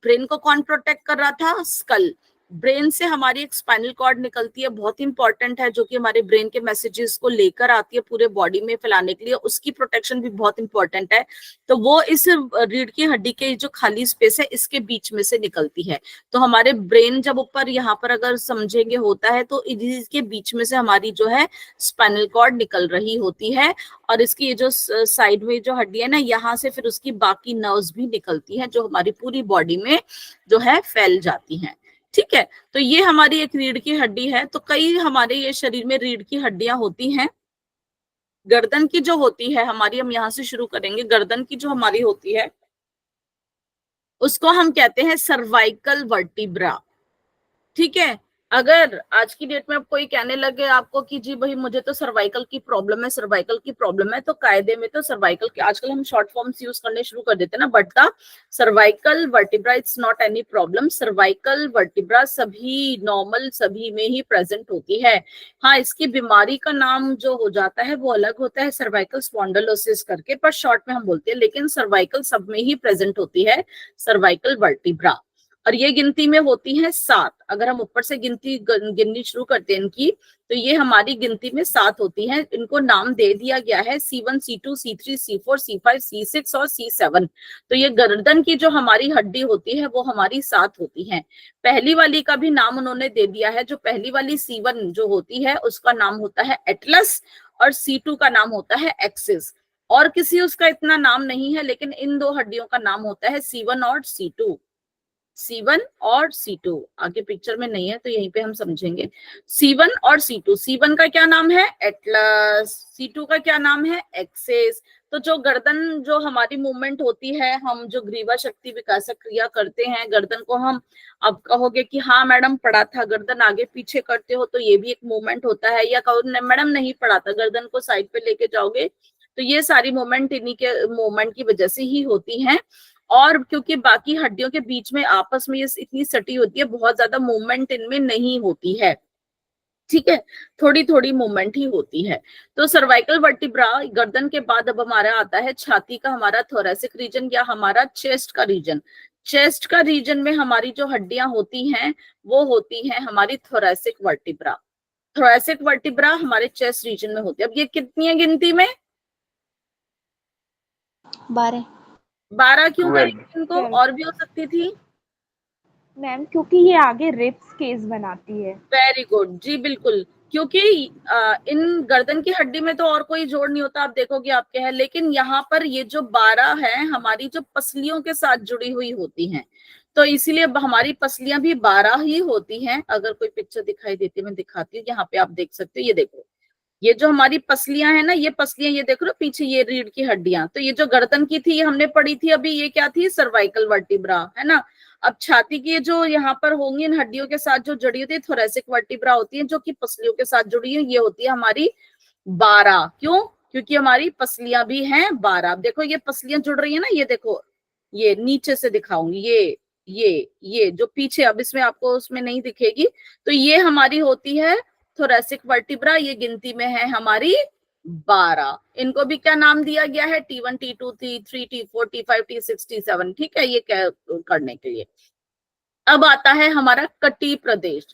[SPEAKER 1] ब्रेन को कौन प्रोटेक्ट कर रहा था? स्कल। ब्रेन से हमारी एक स्पाइनल कॉर्ड निकलती है, बहुत इंपॉर्टेंट है, जो कि हमारे ब्रेन के मैसेजेस को लेकर आती है पूरे बॉडी में फैलाने के लिए, उसकी प्रोटेक्शन भी बहुत इंपॉर्टेंट है। तो वो इस रीढ़ की हड्डी के जो खाली स्पेस है, इसके बीच में से निकलती है। तो हमारे ब्रेन जब ऊपर यहाँ पर अगर समझेंगे होता है, तो इसके बीच में से हमारी जो है स्पाइनल कॉर्ड निकल रही होती है, और इसकी ये जो साइड में जो हड्डी है ना, यहाँ से फिर उसकी बाकी नर्व्स भी निकलती हैं, जो हमारी पूरी बॉडी में जो है फैल जाती हैं। ठीक है, तो ये हमारी एक रीढ़ की हड्डी है। तो कई हमारे ये शरीर में रीढ़ की हड्डियां होती हैं। गर्दन की जो होती है हमारी, हम यहाँ से शुरू करेंगे, गर्दन की जो हमारी होती है उसको हम कहते हैं सर्वाइकल वर्टिब्रा। ठीक है, अगर आज की डेट में अब कोई कहने लगे आपको कि जी भाई मुझे तो सर्वाइकल की प्रॉब्लम है, सर्वाइकल की प्रॉब्लम है, तो कायदे में तो सर्वाइकल के आजकल हम शॉर्ट फॉर्म्स यूज करने शुरू कर देते हैं ना, but the cervical vertebra it's not any problem. Cervical vertebra सभी नॉर्मल, सभी में ही प्रेजेंट होती है। हाँ, इसकी बीमारी का नाम जो हो जाता है वो अलग होता है, सर्वाइकल स्पॉन्डिलोसिस करके, पर शॉर्ट में हम बोलते हैं, लेकिन सर्वाइकल सब में ही प्रेजेंट होती है, सर्वाइकल वर्टिब्रा। और ये गिनती में होती है 7। अगर हम ऊपर से गिनती गिननी शुरू करते हैं इनकी, तो ये हमारी गिनती में 7 होती हैं। इनको नाम दे दिया गया है C1, C2, C3, C4, C5, C6 और C7। तो ये गर्दन की जो हमारी हड्डी होती है वो हमारी 7 होती है। पहली वाली का भी नाम उन्होंने दे दिया है। जो पहली वाली C1 जो होती है उसका नाम होता है एटलस और C2 का नाम होता है एक्सिस। और किसी उसका इतना नाम नहीं है, लेकिन इन दो हड्डियों का नाम होता है C1 और C2। C1 और C2 आगे पिक्चर में नहीं है तो यहीं पे हम समझेंगे। C1 और C2, C1 का क्या नाम है एटलस, C2 का क्या नाम है एक्सिस। तो जो गर्दन जो हमारी मूवमेंट होती है, हम जो ग्रीवा शक्ति विकासक क्रिया करते हैं, गर्दन को हम, अब कहोगे कि हाँ मैडम पढ़ा था, गर्दन आगे पीछे करते हो तो ये भी एक मूवमेंट होता है, या कहो मैडम नहीं पढ़ा था, गर्दन को साइड पे लेके जाओगे, तो ये सारी मूवमेंट इन्हीं के मूवमेंट की वजह से ही होती हैं। और क्योंकि बाकी हड्डियों के बीच में आपस में ये इतनी सटी होती है, बहुत ज्यादा मूवमेंट इनमें नहीं होती है, ठीक है, थोड़ी थोड़ी मूवमेंट ही होती है। तो सर्वाइकल वर्टिब्रा गर्दन के बाद अब हमारा आता है छाती का हमारा थोरेसिक रीजन या हमारा चेस्ट का रीजन। चेस्ट का रीजन में हमारी जो हड्डियां होती हैं वो होती हैं हमारी थोरेसिक वर्टिब्रा। थोरेसिक वर्टिब्रा हमारे चेस्ट रीजन में होती है। अब ये कितनी है गिनती में?
[SPEAKER 2] 12।
[SPEAKER 1] 12 क्यों करेंगे इनको? और भी हो सकती थी
[SPEAKER 2] मैम, क्योंकि ये आगे रिब्स केस बनाती है।
[SPEAKER 1] वेरी गुड जी, बिल्कुल, क्योंकि इन गर्दन की हड्डी में तो और कोई जोड़ नहीं होता, आप देखोगे आपके है, लेकिन यहाँ पर ये जो 12 है हमारी जो पसलियों के साथ जुड़ी हुई होती हैं, तो इसीलिए हमारी पसलियां भी 12 ही होती हैं। अगर कोई पिक्चर दिखाई देती है मैं दिखाती हूँ, यहाँ पे आप देख सकते हो, ये देखो, ये जो हमारी पसलियां है ना, ये पसलियां, ये देख लो पीछे ये रीढ़ की हड्डियां, तो ये जो गर्दन की थी ये हमने पढ़ी थी अभी, ये क्या थी? सर्वाइकल वर्टिब्रा, है ना। अब छाती की जो यहाँ पर होंगी इन हड्डियों के साथ जो जुड़ी होती है थोरेसिक वर्टिब्रा होती है, जो कि पसलियों के साथ जुड़ी है, ये होती है हमारी 12। क्यों? क्योंकि हमारी पसलियां भी हैं 12। देखो ये पसलियां जुड़ रही है ना, ये देखो, ये नीचे से दिखाऊंगी, ये जो पीछे, अब इसमें आपको उसमें नहीं दिखेगी, तो ये हमारी होती है थोरेसिक वर्टिब्रा। ये गिनती में है हमारी 12। इनको भी क्या नाम दिया गया है? T1, T2, T3, T4, T5, T6, T7, ठीक है, ये क्या करने के लिए। अब आता है हमारा कटी प्रदेश,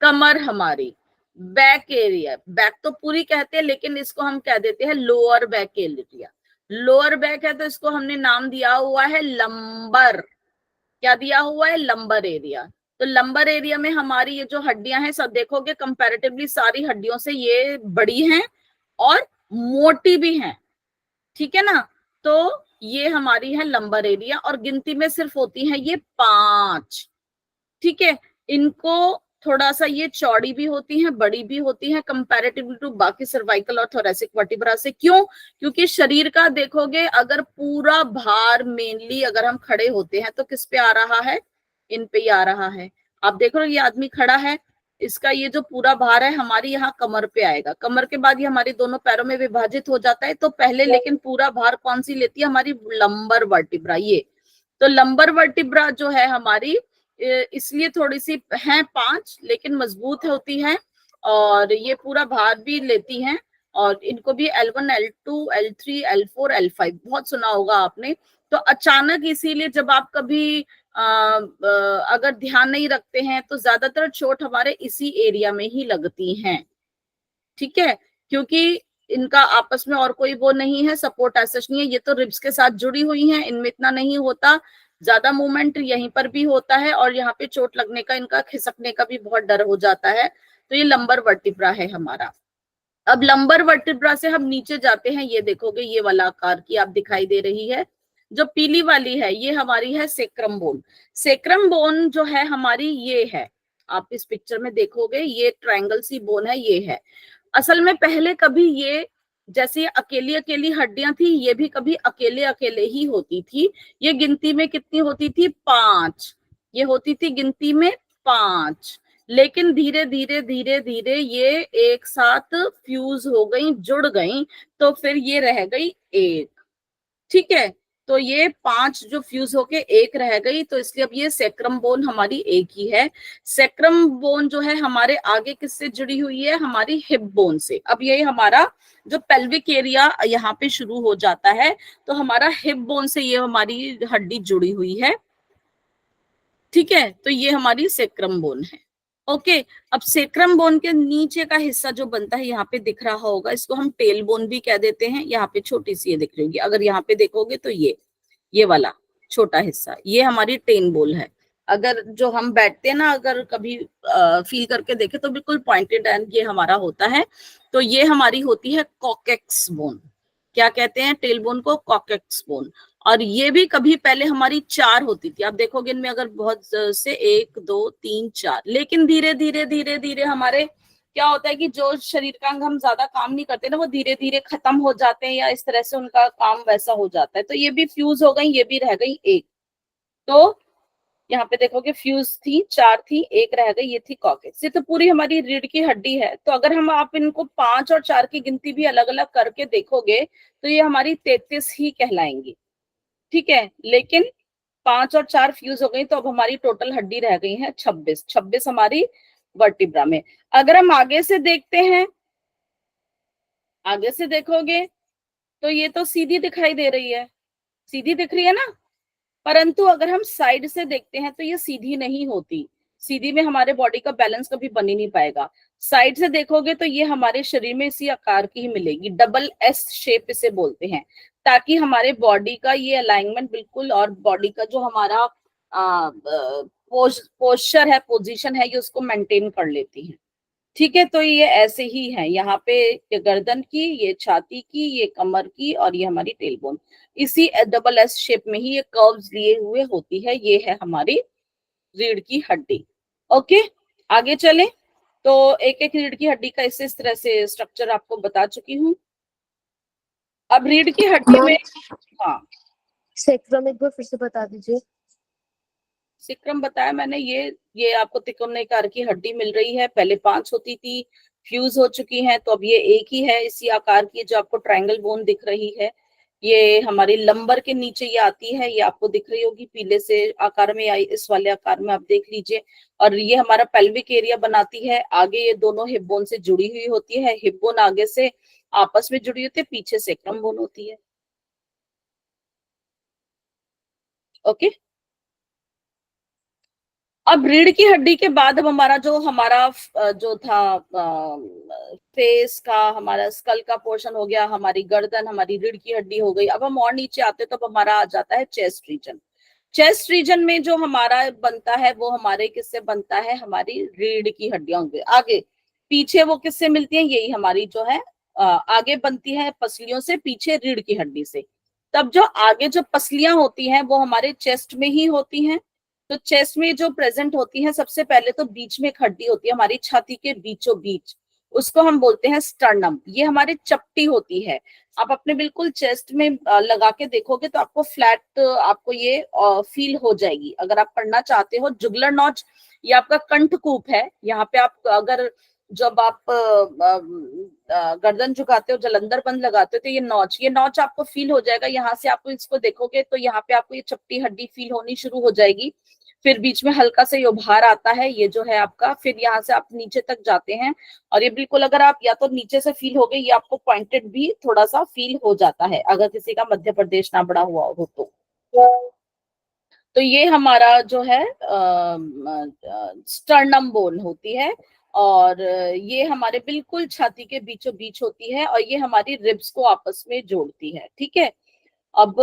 [SPEAKER 1] कमर हमारी, बैक एरिया, बैक तो पूरी कहते हैं लेकिन इसको हम कह देते हैं lower back area. Lower back है तो इसको हमने नाम दिया हुआ है लंबर। क्या दिया हुआ है? Lumbar area. तो लंबर एरिया में हमारी ये जो हड्डियां हैं सब देखोगे कंपैरेटिवली सारी हड्डियों से ये बड़ी हैं और मोटी भी हैं, ठीक है ना। तो ये हमारी है लंबर एरिया और गिनती में सिर्फ होती है ये 5, ठीक है। इनको थोड़ा सा ये चौड़ी भी होती हैं, बड़ी भी होती हैं कंपैरेटिवली टू बाकी सर्वाइकल और थोरेसिक वर्टिब्रा से। क्यों? क्योंकि शरीर का देखोगे अगर पूरा भार मेनली अगर हम खड़े होते हैं तो किस पे आ रहा है? इन पे ही आ रहा है। आप देख रहे हो ये आदमी खड़ा है, इसका ये जो पूरा भार है हमारी यहाँ कमर पे आएगा, कमर के बाद ये हमारे दोनों पैरों में विभाजित हो जाता है। तो पहले लेकिन पूरा भार कौन सी लेती है? हमारी लंबर वर्टिब्रा। ये तो लंबर वर्टिब्रा जो है हमारी, इसलिए थोड़ी सी है 5 लेकिन मजबूत होती है और ये पूरा भार भी लेती हैं। और इनको भी L1, L2, L3, L4, L5 बहुत सुना होगा आपने। तो अचानक इसीलिए जब आप कभी अगर ध्यान नहीं रखते हैं तो ज्यादातर चोट हमारे इसी एरिया में ही लगती हैं, ठीक है, क्योंकि इनका आपस में और कोई वो नहीं है, सपोर्ट ऐसा नहीं है। ये तो रिब्स के साथ जुड़ी हुई हैं, इनमें इतना नहीं होता, ज्यादा मूवमेंट यहीं पर भी होता है और यहाँ पे चोट लगने का, इनका खिसकने का भी बहुत डर हो जाता है। तो ये लंबर वर्टिब्रा है हमारा। अब लंबर वर्टिब्रा से हम नीचे जाते हैं, ये देखोगे ये वाला आकार की आप दिखाई दे रही है, जो पीली वाली है ये हमारी है सेक्रम बोन। सेक्रम बोन जो है हमारी ये है, आप इस पिक्चर में देखोगे ये ट्रायंगल सी बोन है, ये है। असल में पहले कभी ये जैसे अकेली अकेली हड्डियां थी, ये भी कभी अकेले अकेले ही होती थी। ये गिनती में कितनी होती थी? 5। ये होती थी गिनती में 5, लेकिन धीरे धीरे धीरे धीरे ये एक साथ फ्यूज हो गई, जुड़ गई, तो फिर ये रह गई 1, ठीक है। तो ये 5 जो फ्यूज होके 1 रह गई, तो इसलिए अब ये सेक्रम बोन हमारी एक ही है। सेक्रम बोन जो है हमारे आगे किससे जुड़ी हुई है? हमारी हिप बोन से। अब ये हमारा जो पेल्विक एरिया यहाँ पे शुरू हो जाता है, तो हमारा हिप बोन से ये हमारी हड्डी जुड़ी हुई है, ठीक है। तो ये हमारी सेक्रम बोन है, ओके। अब सेक्रम बोन के नीचे का हिस्सा जो बनता है यहाँ पे दिख रहा होगा, इसको हम टेल बोन भी कह देते हैं। यहाँ पे छोटी सी ये दिख रही होगी, अगर यहाँ पे देखोगे तो ये वाला छोटा हिस्सा ये हमारी टेन बोल है। अगर जो हम बैठते हैं ना, अगर कभी फील करके देखे तो बिल्कुल पॉइंटेड एंड ये हमारा होता है। तो ये हमारी होती है कॉकेक्स बोन। क्या कहते हैं टेल बोन को? Coccyx bone. और ये भी कभी पहले हमारी 4 होती थी। आप देखोगे इनमें अगर बहुत से 1 2 3 4, लेकिन धीरे धीरे धीरे धीरे हमारे क्या होता है कि जो शरीर का अंग हम ज्यादा काम नहीं करते ना, वो धीरे धीरे खत्म हो जाते हैं, या इस तरह से उनका काम वैसा हो जाता है। तो ये भी फ्यूज हो गई, ये भी रह गई एक। तो यहाँ पे देखोगे फ्यूज थी 4 थी, एक रह गई, ये थी कॉकेक्स। ये तो पूरी हमारी रीढ़ की हड्डी है। तो अगर हम आप इनको 5 और 4 की गिनती भी अलग अलग करके देखोगे तो ये हमारी 33 ही कहलाएंगी, ठीक है। लेकिन 5 और 4 फ्यूज हो गई, तो अब हमारी टोटल हड्डी रह गई है 26। 26 हमारी वर्टिब्रा में। अगर हम आगे से देखते हैं, आगे से देखोगे तो ये तो सीधी दिखाई दे रही है, सीधी दिख रही है ना। परंतु अगर हम साइड से देखते हैं तो ये सीधी नहीं होती। सीधी में हमारे बॉडी का बैलेंस कभी बन ही नहीं पाएगा। साइड से देखोगे तो ये हमारे शरीर में इसी आकार की ही मिलेगी, डबल एस शेप इसे बोलते हैं, ताकि हमारे बॉडी का ये अलाइनमेंट बिल्कुल, और बॉडी का जो हमारा पोस्चर है, पोजीशन है, ये उसको मेंटेन कर लेती है, ठीक है। तो ये ऐसे ही है, यहाँ पे ये गर्दन की, ये छाती की, ये कमर की, और ये हमारी टेल बोन इसी डबल एस शेप में ही ये कर्व्स लिए हुए होती है। ये है हमारी रीढ़ की हड्डी। ओके, आगे चले। तो एक एक रीढ़ की हड्डी का इस तरह से स्ट्रक्चर आपको बता चुकी हूँ। अब रीढ़ की हड्डी में, हाँ
[SPEAKER 3] सेक्रम एक बार फिर से बता दीजिए।
[SPEAKER 1] सिक्रम बताया मैंने, ये आपको तिकोने की हड्डी मिल रही है। पहले 5 होती थी, फ्यूज हो चुकी हैं, तो अब ये एक ही है इसी आकार की, जो आपको ट्रायंगल बोन दिख रही है। ये हमारी लंबर के नीचे ये आती है, ये आपको दिख रही होगी पीले से आकार में, आई इस वाले आकार में आप देख लीजिए। और ये हमारा पेल्विक एरिया बनाती है। आगे ये दोनों हिप बोन से जुड़ी हुई होती है, हिप बोन आगे से आपस में जुड़ी होती है, पीछे सेक्रम बोन होती है। ओके, अब रीढ़ की हड्डी के बाद अब हमारा जो था फेस का, हमारा स्कल का पोर्शन हो गया, हमारी गर्दन, हमारी रीढ़ की हड्डी हो गई। अब हम और नीचे आते तो हमारा आ जाता है चेस्ट रीजन। चेस्ट रीजन में जो हमारा बनता है वो हमारे किससे बनता है? हमारी रीढ़ की हड्डियों के आगे पीछे वो किससे मिलती है? यही हमारी जो है आगे बनती है पसलियों से, पीछे रीढ़ की हड्डी से। तब जो आगे जो पसलियां होती हैं वो हमारे चेस्ट में ही होती हैं। तो चेस्ट में जो प्रेजेंट होती है, सबसे पहले तो बीच में एक हड्डी होती है हमारी छाती के बीचों बीच, उसको हम बोलते हैं स्टर्नम। ये हमारी चपटी होती है। आप अपने बिल्कुल चेस्ट में लगा के देखोगे तो आपको फ्लैट, आपको ये फील हो जाएगी। अगर आप पढ़ना चाहते हो, जुगलर नॉच, ये आपका कंठकूप है। यहाँ पे आप अगर जब आप गर्दन झुकाते हो, जलंधर बंद लगाते हो, तो ये नॉच आपको फील हो जाएगा। यहाँ से आपको इसको देखोगे तो यहाँ पे आपको ये चपटी हड्डी फील होनी शुरू हो जाएगी। फिर बीच में हल्का सा ये उभार आता है, ये जो है आपका। फिर यहाँ से आप नीचे तक जाते हैं, और ये बिल्कुल अगर आप या तो नीचे से फील हो गए, ये आपको पॉइंटेड भी थोड़ा सा फील हो जाता है, अगर किसी का मध्य प्रदेश ना बड़ा हुआ हो तो ये हमारा जो है स्टर्नम बोन होती है, और ये हमारे बिल्कुल छाती के बीचों बीच होती है, और ये हमारी रिब्स को आपस में जोड़ती है, ठीक है। अब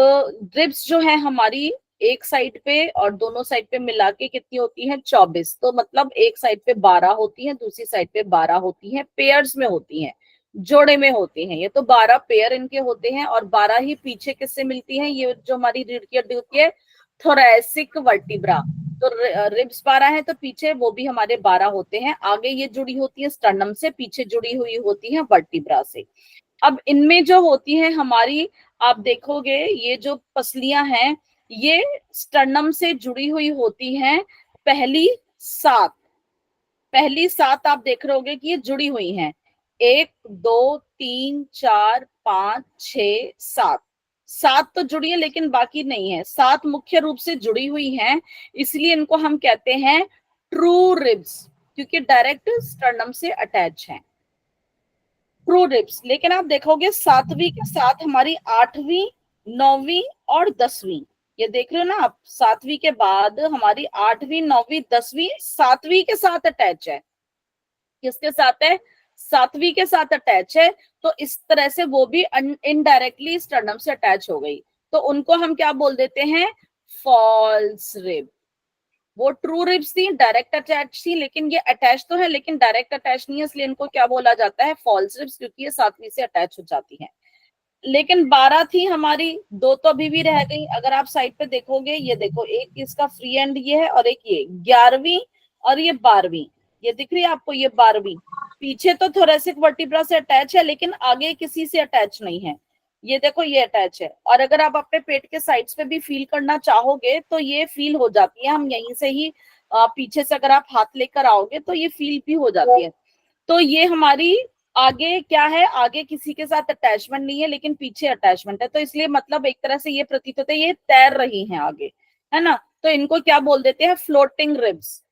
[SPEAKER 1] रिब्स जो है हमारी एक साइड पे और दोनों साइड पे मिला के कितनी होती है? 24। तो मतलब एक साइड पे 12 होती है, दूसरी साइड पे 12 होती है, पेयर्स में होती हैं, जोड़े में होती हैं। ये तो 12 पेयर इनके होते हैं, और 12 ही पीछे किससे मिलती हैं? ये जो हमारी रीढ़ की हड्डी होती है, थोरैसिक वर्टिब्रा। तो रिब्स 12 है, तो पीछे वो भी हमारे 12 होते हैं। आगे ये जुड़ी होती है स्टर्नम से, पीछे जुड़ी हुई होती है वर्टिब्रा से। अब इनमें जो होती है हमारी, आप देखोगे ये जो पसलियां हैं, ये स्टर्नम से जुड़ी हुई होती हैं। पहली 7 आप देख रहे होगे कि ये जुड़ी हुई हैं। 1 2 3 4 5 6 7, 7 तो जुड़ी है, लेकिन बाकी नहीं है। 7 मुख्य रूप से जुड़ी हुई हैं, इसलिए इनको हम कहते हैं ट्रू रिब्स, क्योंकि डायरेक्ट स्टर्नम से अटैच है, ट्रू रिब्स। लेकिन आप देखोगे 7वीं के साथ हमारी 8वीं, 9वीं और 10वीं, ये देख रहे हो ना आप, 7वीं के बाद हमारी 8वीं 9वीं 10वीं 7वीं के साथ अटैच है। किसके साथ है? 7वीं के साथ अटैच है। तो इस तरह से वो भी इनडायरेक्टली स्टर्नम से अटैच हो गई, तो उनको हम क्या बोल देते हैं? False rib. वो ट्रू रिब्स थी, डायरेक्ट अटैच थी, लेकिन ये अटैच तो है लेकिन डायरेक्ट अटैच नहीं है, इसलिए इनको क्या बोला जाता है? फॉल्स रिब्स, क्योंकि ये 7वीं से अटैच हो जाती है। लेकिन 12 थी हमारी, 2 तो अभी भी रह गई। अगर आप साइड पे देखोगे, ये देखो, एक इसका फ्री एंड ये है और एक ये 11वीं और ये 12वीं, ये दिख रही है आपको, ये 12वीं। पीछे तो थोरेसिक वर्टिब्रा से अटैच है लेकिन आगे किसी से अटैच नहीं है। ये देखो, ये अटैच है। और अगर आप अपने पेट के साइड्स पे भी फील करना चाहोगे तो ये फील हो जाती है, हम यहीं से ही पीछे से अगर आप हाथ लेकर आओगे तो ये फील भी हो जाती है। तो ये हमारी आगे क्या है? आगे किसी के साथ अटैचमेंट नहीं है लेकिन पीछे अटैचमेंट है, तो इसलिए मतलब एक तरह से ये प्रतीत होता है ये तैर रही हैं आगे, है ना। तो इनको क्या बोल देते हैं? फ्लोटिंग रिब्स,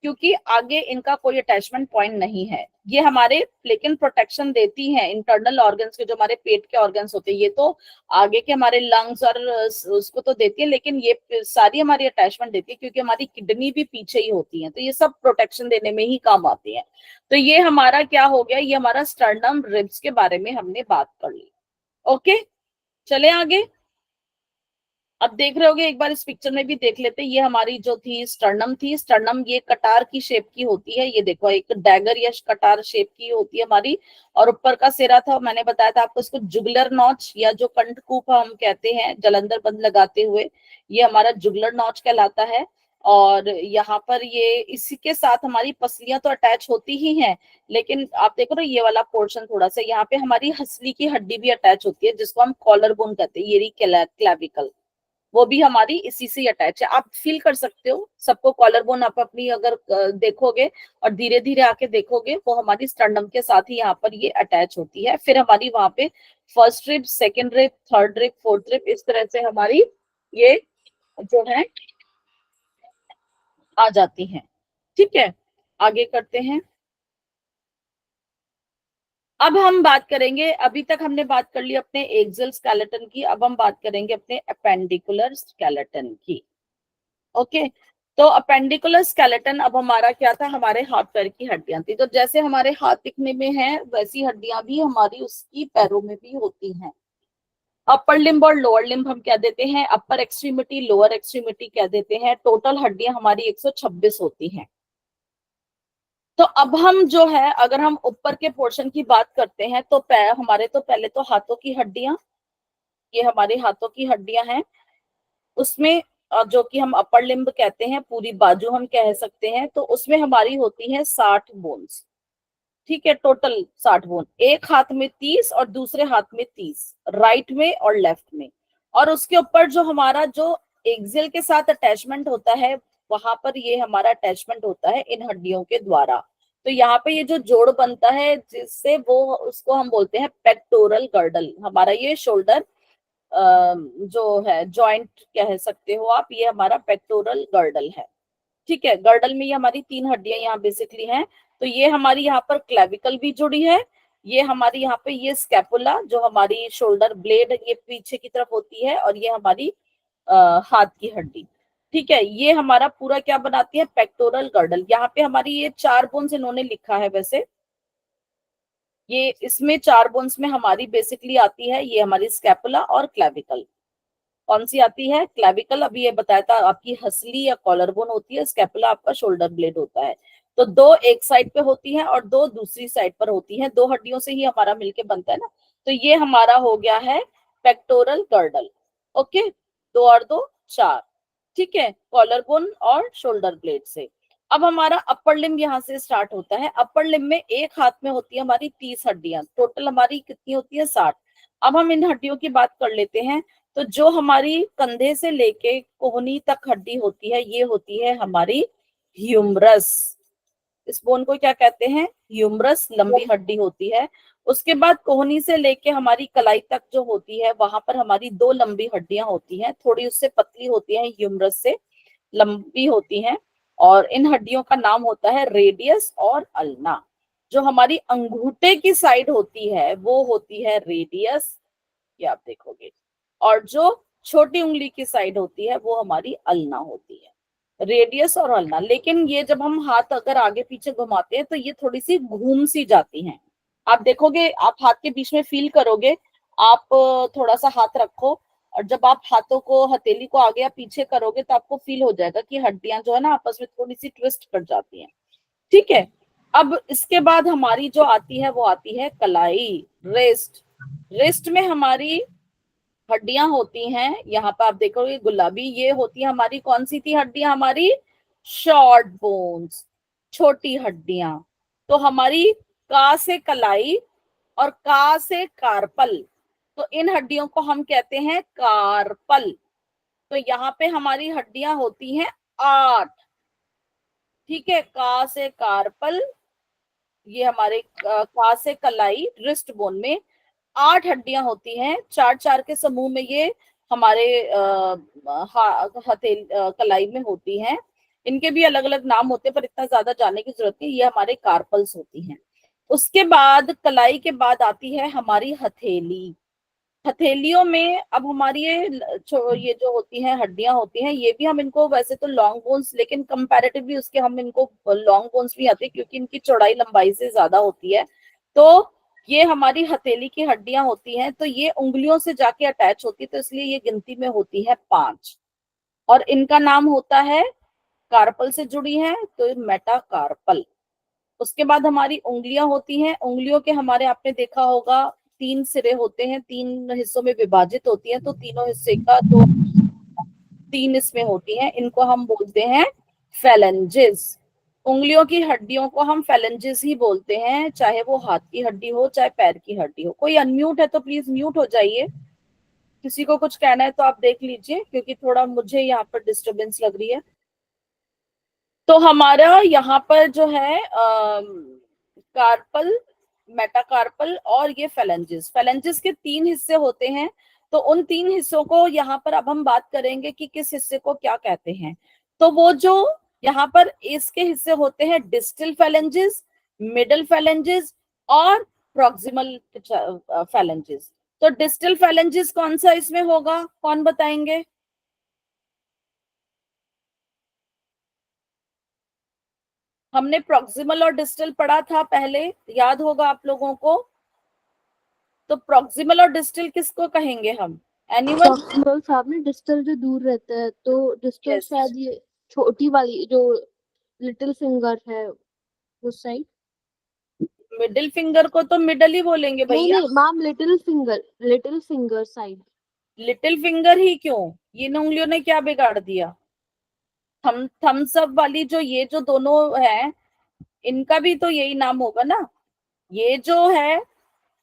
[SPEAKER 1] क्योंकि आगे इनका कोई अटैचमेंट पॉइंट नहीं है। ये हमारे लेकिन प्रोटेक्शन देती हैं इंटरनल ऑर्गन्स के, जो हमारे पेट के ऑर्गन्स होते हैं। ये तो आगे के हमारे लंग्स और उसको तो देती है, लेकिन ये सारी हमारी अटैचमेंट देती है, क्योंकि हमारी किडनी भी पीछे ही होती है, तो ये सब प्रोटेक्शन देने में ही काम आती है। तो ये हमारा क्या हो गया? ये हमारा स्टर्नम रिब्स के बारे में हमने बात कर ली। ओके, चले आगे। अब देख रहे होगे, एक बार इस पिक्चर में भी देख लेते हैं। ये हमारी जो थी स्टर्नम थी, स्टर्नम ये कटार की शेप की होती है। ये देखो, एक डैगर या कटार शेप की होती है हमारी। और ऊपर का सिरा था, मैंने बताया था आपको, इसको जुगलर नॉच या जो कंठकूप हम कहते हैं जलंधर बंद लगाते हुए, ये हमारा जुगलर नॉच कहलाता है। और यहाँ पर ये इसी के साथ हमारी पसलियां तो अटैच होती ही हैं, लेकिन आप देखो ना, ये वाला पोर्शन थोड़ा सा, यहाँ पे हमारी हंसली की हड्डी भी अटैच होती है, जिसको हम कॉलर बोन कहते हैं, ये क्लैविकल, वो भी हमारी इसी से अटैच है। आप फील कर सकते हो सबको, कॉलर बोन आप अपनी अगर देखोगे और धीरे धीरे आके देखोगे, वो हमारी स्टर्नम के साथ ही यहाँ पर ये अटैच होती है। फिर हमारी वहां पे first rib, second rib, third rib, fourth rib, इस तरह से हमारी ये जो है आ जाती हैं। ठीक है, आगे करते हैं। अब हम बात करेंगे, अभी तक हमने बात कर ली अपने एक्सियल स्केलेटन की, अब हम बात करेंगे अपने अपेंडिकुलर स्केलेटन की। ओके, तो अपेंडिकुलर स्केलेटन अब हमारा क्या था? हमारे हाथ पैर की हड्डियां थी। तो जैसे हमारे हाथ दिखने में है, वैसी हड्डियां भी हमारी उसकी पैरों में भी होती हैं। अपर लिम्ब और लोअर लिम्ब हम कह देते हैं, अपर एक्सट्रीमिटी लोअर एक्सट्रीमिटी कह देते हैं। टोटल हड्डियां हमारी 126 होती हैं। तो अब हम जो है, अगर हम ऊपर के पोर्शन की बात करते हैं, तो हमारे तो पहले तो हाथों की हड्डियां, ये हमारे हाथों की हड्डियां हैं। उसमें जो कि हम अपर लिम्ब कहते हैं, पूरी बाजू हम कह सकते हैं, तो उसमें हमारी होती है 60 बोन्स। ठीक है, टोटल 60 बोन, एक हाथ में 30 और दूसरे हाथ में 30, राइट में और लेफ्ट में। और उसके ऊपर जो हमारा जो एक्सियल के साथ अटैचमेंट होता है, वहां पर ये हमारा अटैचमेंट होता है इन हड्डियों के द्वारा। तो यहाँ पे ये जो जोड़ बनता है, जिससे वो, उसको हम बोलते हैं पेक्टोरल गर्डल। हमारा ये शोल्डर जो है जॉइंट कह सकते हो आप, ये हमारा पेक्टोरल गर्डल है। ठीक है, गर्डल में ये हमारी 3 हड्डियां यहाँ बेसिकली हैं। तो ये हमारी यहाँ पर क्लेविकल भी जुड़ी है, ये हमारी यहाँ पे ये स्कैपुला, जो हमारी शोल्डर ब्लेड ये पीछे की तरफ होती है, और ये हमारी हाथ की हड्डी। ठीक है, ये हमारा पूरा क्या बनाती है? Pectoral girdle. यहाँ पे हमारी ये 4 बोन्स इन्होंने लिखा है, वैसे ये इसमें 4 बोन्स में हमारी बेसिकली आती है ये हमारी स्कैपुला और क्लेविकल। कौन सी आती है? क्लेविकल, अभी ये बताया था, आपकी हसली या कॉलर बोन होती है, स्कैपुला आपका शोल्डर ब्लेड होता है। तो 2 एक साइड पे होती हैं और 2 दूसरी साइड पर होती हैं, 2 हड्डियों से ही हमारा मिलके बनता है ना। तो ये हमारा हो गया है पेक्टोरल गर्डल। ओके, 2 और 2 4। ठीक है, कॉलर बोन और शोल्डर ब्लेड से। अब हमारा अपर लिम्ब यहाँ से स्टार्ट होता है। अपर लिम्ब में एक हाथ में होती है हमारी 30 हड्डियां, टोटल हमारी कितनी होती है? 60। अब हम इन हड्डियों की बात कर लेते हैं। तो जो हमारी कंधे से लेके कोहनी तक हड्डी होती है, ये होती है हमारी ह्यूमरस। इस बोन को क्या कहते हैं? ह्यूमरस, लंबी हड्डी होती है। उसके बाद कोहनी से लेके हमारी कलाई तक जो होती है, वहां पर हमारी 2 लंबी हड्डियां होती हैं, थोड़ी उससे पतली होती हैं, ह्यूमरस से लंबी होती हैं। और इन हड्डियों का नाम होता है रेडियस और अल्ना। जो हमारी अंगूठे की साइड होती है वो होती है रेडियस, ये आप देखोगे। और जो छोटी उंगली की साइड होती है वो हमारी अल्ना होती है, रेडियस और अल्ना। लेकिन ये जब हम हाथ अगर आगे पीछे घुमाते हैं तो ये थोड़ी सी घूम सी जाती हैं। आप देखोगे, आप हाथ के बीच में फील करोगे, आप थोड़ा सा हाथ रखो और जब आप हाथों को, हथेली को आगे या पीछे करोगे तो आपको फील हो जाएगा कि हड्डियां जो है ना आपस में थोड़ी सी ट्विस्ट कर जाती हैं। ठीक है, अब इसके बाद हमारी जो आती है वो आती है कलाई, रिस्ट। रिस्ट में हमारी हड्डियां होती हैं, यहाँ पर आप देखोगे गुलाबी, ये होती है हमारी, कौन सी थी हड्डियां हमारी, शॉर्ट बोन्स, छोटी हड्डियां। तो हमारी का से कलाई और का से कार्पल, तो इन हड्डियों को हम कहते हैं कार्पल। तो यहाँ पे हमारी हड्डियां होती हैं 8। ठीक है, का से कार्पल, ये हमारे का से कलाई, रिस्ट बोन में 8 हड्डियां होती हैं, 4-4 के समूह में ये हमारे कलाई में होती हैं। इनके भी अलग अलग नाम होते हैं पर इतना ज्यादा जानने की जरूरत नहीं, ये हमारे कार्पल्स होती हैं। उसके बाद कलाई के बाद आती है हमारी हथेली। हथेलियों में अब हमारी ये जो होती हैं हड्डियां होती हैं, ये भी हम इनको वैसे तो लॉन्ग बोन्स, लेकिन कंपैरेटिवली उसके हम इनको लॉन्ग बोन्स भी आते हैं क्योंकि इनकी चौड़ाई लंबाई से ज्यादा होती है। तो ये हमारी हथेली की हड्डियां होती हैं, तो ये उंगलियों से जाके अटैच होती है, तो इसलिए ये गिनती में होती है 5 और इनका नाम होता है, कार्पल से जुड़ी है तो मेटाकार्पल। उसके बाद हमारी उंगलियां होती हैं, उंगलियों के हमारे आपने देखा होगा 3 सिरे होते हैं, 3 हिस्सों में विभाजित होती हैं, तो तीनों हिस्से का तो 3 इसमें होती हैं, इनको हम बोलते हैं फेलेंजेस। उंगलियों की हड्डियों को हम फेलेंजेस ही बोलते हैं, चाहे वो हाथ की हड्डी हो चाहे पैर की हड्डी हो। कोई अनम्यूट है तो प्लीज म्यूट हो जाइए, किसी को कुछ कहना है तो आप देख लीजिए क्योंकि थोड़ा मुझे यहाँ पर डिस्टरबेंस लग रही है। तो हमारा यहाँ पर जो है कार्पल, मेटाकार्पल और ये फेलेंजेस, फेलेंजेस के 3 हिस्से होते हैं। तो उन 3 हिस्सों को यहाँ पर अब हम बात करेंगे कि किस हिस्से को क्या कहते हैं। तो वो जो यहाँ पर इसके हिस्से होते हैं डिस्टल फेलेंजेस, मिडल फेलेंजेस और प्रॉक्सिमल फेलेंजेस। तो डिस्टल फेलेंजेस कौन सा इसमें होगा, कौन बताएंगे? हमने प्रॉक्सिमल और डिस्टल पढ़ा था पहले, याद होगा आप लोगों को। तो प्रॉक्सिमल और डिस्टल किसको कहेंगे हम? एनीवन?
[SPEAKER 3] प्रॉक्सिमल साहब ने डिस्टल जो दूर रहता है, तो डिस्टल
[SPEAKER 1] यस,
[SPEAKER 3] शायद ये छोटी वाली जो लिटिल फिंगर है उस साइड।
[SPEAKER 1] मिडिल फिंगर को तो मिडल ही बोलेंगे
[SPEAKER 3] नहीं
[SPEAKER 1] भैया।
[SPEAKER 3] नहीं ma'am, little finger side.
[SPEAKER 1] Little finger ही क्यों, ये उंगलियों ने क्या बिगाड़ दिया? थम्स अप वाली जो, ये जो दोनों है, इनका भी तो यही नाम होगा ना। ये जो है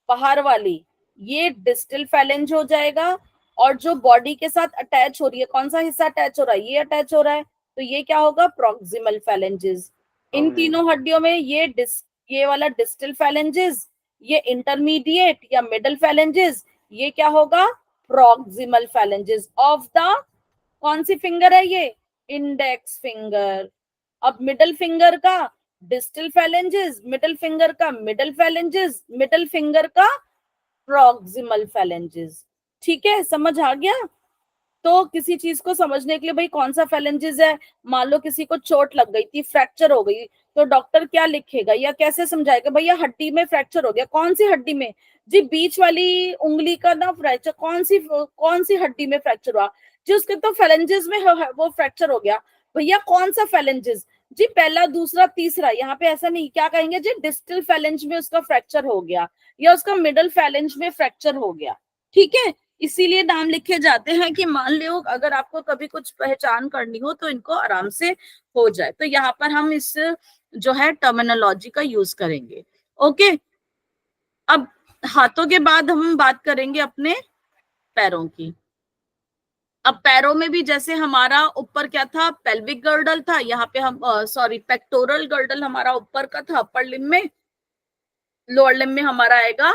[SPEAKER 1] बाहर वाली, ये डिस्टल फेलेंज हो जाएगा, और जो बॉडी के साथ अटैच हो रही है, कौन सा हिस्सा अटैच हो रहा है, ये अटैच हो रहा है, तो ये क्या होगा, प्रॉक्सिमल फेलेंजेस। इन तीनों हड्डियों में ये वाला डिस्टल फेलेंजेस, ये इंटरमीडिएट या मिडल फेलेंजेस, ये क्या होगा, प्रॉक्सिमल फेलेंजेस ऑफ द, कौन सी फिंगर है ये, इंडेक्स फिंगर। अब मिडल फिंगर का डिस्टल फेलेंजेस, मिडल फिंगर का मिडल फेलेंजेस, मिडल फिंगर का प्रॉक्सिमल फेलेंजेस। ठीक है, समझ आ गया? तो किसी चीज को समझने के लिए भाई कौन सा फेलेंजेस है, मान लो किसी को चोट लग गई थी, फ्रैक्चर हो गई, तो डॉक्टर क्या लिखेगा या कैसे समझाएगा, भैया हड्डी में फ्रैक्चर हो गया, कौन सी हड्डी में? जी बीच वाली उंगली का ना फ्रैक्चर, कौन सी हड्डी में फ्रैक्चर हुआ? जी उसके तो फेलेंजेस में वो फ्रैक्चर हो गया। भैया कौन सा फेलेंजेस? जी पहला, दूसरा, तीसरा। यहाँ पे ऐसा नहीं, क्या कहेंगे जी, डिस्टल फेलेंज में उसका फ्रैक्चर हो गया या उसका मिडल फेलेंज में फ्रैक्चर हो गया। ठीक है, इसीलिए नाम लिखे जाते हैं कि मान लो अगर आपको कभी कुछ पहचान करनी हो तो इनको आराम से हो जाए। तो यहाँ पर हम इस जो है टर्मिनोलॉजी का यूज करेंगे। ओके, अब हाथों के बाद हम बात करेंगे अपने पैरों की। अब पैरों में भी जैसे हमारा ऊपर क्या था, पेल्विक गर्डल था, यहाँ पे हम सॉरी पेक्टोरल गर्डल हमारा ऊपर का था अपर लिम्ब में, लोअर लिम्ब में हमारा आएगा